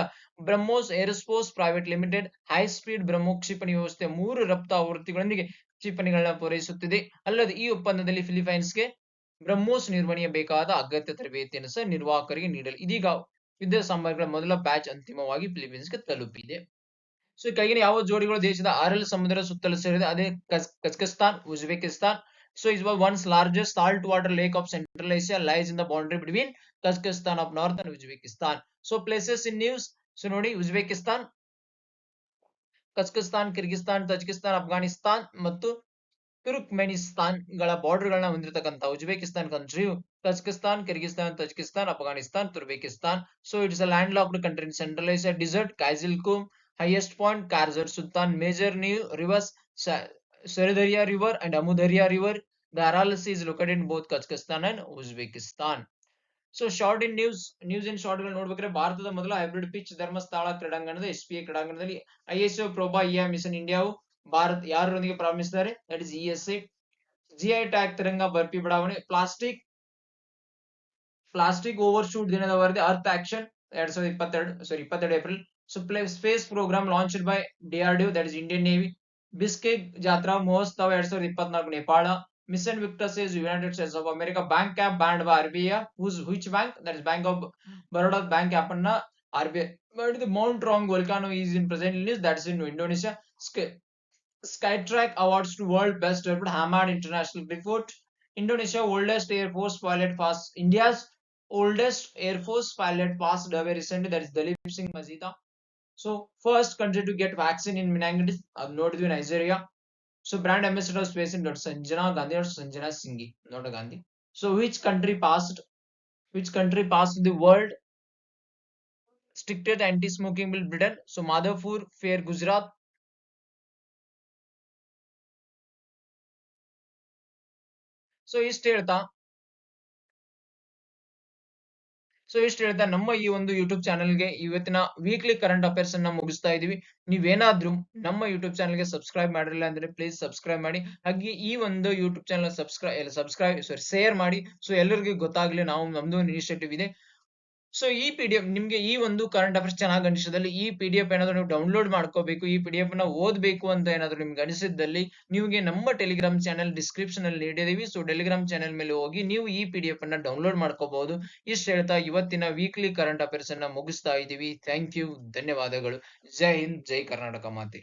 BrahMos aerospace private limited high speed BrahMos ಕ್ಷಿಪಣಿ ವ್ಯವಸ್ಥೆ 3 ರಫ್ತು ಆವೃತ್ತಿಗಳೊಂದಿಗೆ ಕ್ಷಿಪಣಿಗಳನ್ನ ಪೂರೈಸುತ್ತಿದೆ. ಅಲ್ಲದೆ ಈ ಒಪ್ಪಂದದಲ್ಲಿ ಫಿಲಿಪೈನ್ಸ್ಗೆ ಬ್ರಹ್ಮೋಸ್ ನಿರ್ವಹಣೆಯ ಬೇಕಾದ ಅಗತ್ಯ ತರಬೇತಿಯನ್ನು ಸಹ ನಿರ್ವಾಹಕರಿಗೆ ನೀಡಲು. ಇದೀಗ ಯುದ್ಧ ಸಾಮಗ್ರಿಗಳ ಮೊದಲ ಬ್ಯಾಚ್ ಅಂತಿಮವಾಗಿ ಫಿಲಿಪೀನ್ಸ್ಗೆ ತಲುಪಿದೆ. ಸೊ ಕೆಳಗಿನ ಯಾವ ಜೋಡಿಗಳು ದೇಶದ ಆರಲ್ ಸಮುದ್ರ ಸುತ್ತಲೂ ಸೇರಿದೆ? ಅದೇ Kazakhstan, Uzbekistan. So it was once largest saltwater lake of Central Asia, lies in the boundary between Kazakhstan of north and Uzbekistan. So places in news. So ನೋಡಿ, Uzbekistan, Kazakhstan, Kyrgyzstan, Tajikistan, Afghanistan ಮತ್ತು Turkmenistan ಗಳ border ಗಳನ್ನ ಹೊಂದಿರತಕ್ಕಂತ Uzbekistan country, Kazakhstan, Kyrgyzstan, Tajikistan, Afghanistan, Turkmenistan. So it is a landlocked country in Central Asia. Desert, Kazilkum, highest point, Karzar Sultan, major new rivers, Sardariya River and Amudarya River. The Aral Sea is located in both Kazakhstan and Uzbekistan. So short in news in short ಗಳು ನೋಡ್ಬೇಕಾದ್ರೆ ಭಾರತದ ಮೊದಲ hybrid pitch Dharmasthala ಕ್ರೀಡಾಂಗಣದ SPA ಕ್ರೀಡಾಂಗಣದಲ್ಲಿ ISO ಪ್ರೋಬಾ EA mission ಇಂಡಿಯಾವು Bharat ಯಾರೊಂದಿಗೆ ಪ್ರಾರಂಭಿಸಿದ್ದಾರೆ? That is ESA. GI tag Tiranga barfi ಬಡಾವಣೆ. Plastic overshoot ದಿನದ ವರದಿ earth action 22 April. So space program launched by DRDO, that is Indian Navy. Bishkek Jatra Mahotsav 2024 Nepal. Mission Victor says United States of America. Bank app banned by RBI. Which bank? That is Bank of Baroda bank app ಅನ್ನ RBI. But the Mount Rong volcano is in present in that is in Indonesia. Skytrack awards to world best developed Hamad International Airport. Indonesia oldest Air Force pilot passed India's oldest Air Force pilot passed away recently. That is Dalip Singh Mazita. So first country to get vaccine in meningitis, noted in Nigeria. So brand ambassador of space in Sanjana Gandhi or Sanjana Singhi, not a Gandhi. So which country passed the world strictest anti-smoking bill? Britain. So Madhapur, Fair, Gujarat. So ಇಷ್ಟು ಹೇಳ್ತಾ ನಮ್ಮ ಈ ಒಂದು YouTube ಚಾನೆಲ್ಗೆ ಇವತ್ತಿನ weekly current affairs ಅನ್ನ ಮುಗಿಸ್ತಾ ಇದೀವಿ. ನೀವೇನಾದ್ರೂ ನಮ್ಮ ಯೂಟ್ಯೂಬ್ ಚಾನೆಲ್ಗೆ ಸಬ್ಸ್ಕ್ರೈಬ್ ಮಾಡಿರಲಿಲ್ಲ ಅಂದ್ರೆ ಪ್ಲೀಸ್ ಸಬ್ಸ್ಕ್ರೈಬ್ ಮಾಡಿ. ಹಾಗೆ ಈ ಒಂದು ಯೂಟ್ಯೂಬ್ ಚಾನೆಲ್ ಶೇರ್ ಮಾಡಿ. ಸೊ ಎಲ್ಲರಿಗೂ ಗೊತ್ತಾಗ್ಲಿ ನಮ್ದು ಒಂದು ಇನಿಷಿಯೇಟಿವ್ ಇದೆ. ಸೊ ಈ PDF ನಿಮ್ಗೆ ಈ ಒಂದು ಕರೆಂಟ್ ಅಫೇರ್ಸ್ ಚೆನ್ನಾಗಿ ಅನಿಸಿದಲ್ಲಿ ಈ PDF ಏನಾದ್ರು ನೀವು ಡೌನ್ಲೋಡ್ ಮಾಡ್ಕೋಬೇಕು, ಈ PDF ನ ಓದ್ಬೇಕು ಅಂತ ಏನಾದ್ರು ನಿಮ್ಗೆ ಅನಿಸಿದ್ದಲ್ಲಿ ನಿಮಗೆ ನಮ್ಮ ಟೆಲಿಗ್ರಾಮ್ ಚಾನೆಲ್ ಡಿಸ್ಕ್ರಿಪ್ಷನ್ ಅಲ್ಲಿ ನೀಡಿದೀವಿ. ಸೊ ಟೆಲಿಗ್ರಾಮ್ ಚಾನೆಲ್ ಮೇಲೆ ಹೋಗಿ ನೀವು ಈ PDF ಅನ್ನ ಡೌನ್ಲೋಡ್ ಮಾಡ್ಕೋಬಹುದು. ಇಷ್ಟು ಹೇಳ್ತಾ ಇವತ್ತಿನ ವೀಕ್ಲಿ ಕರೆಂಟ್ ಅಫೇರ್ಸ್ ಅನ್ನ ಮುಗಿಸ್ತಾ ಇದೀವಿ. ಥ್ಯಾಂಕ್ ಯು, ಧನ್ಯವಾದಗಳು. ಜೈ ಹಿಂದ್, ಜೈ ಕರ್ನಾಟಕ ಮಾತೆ.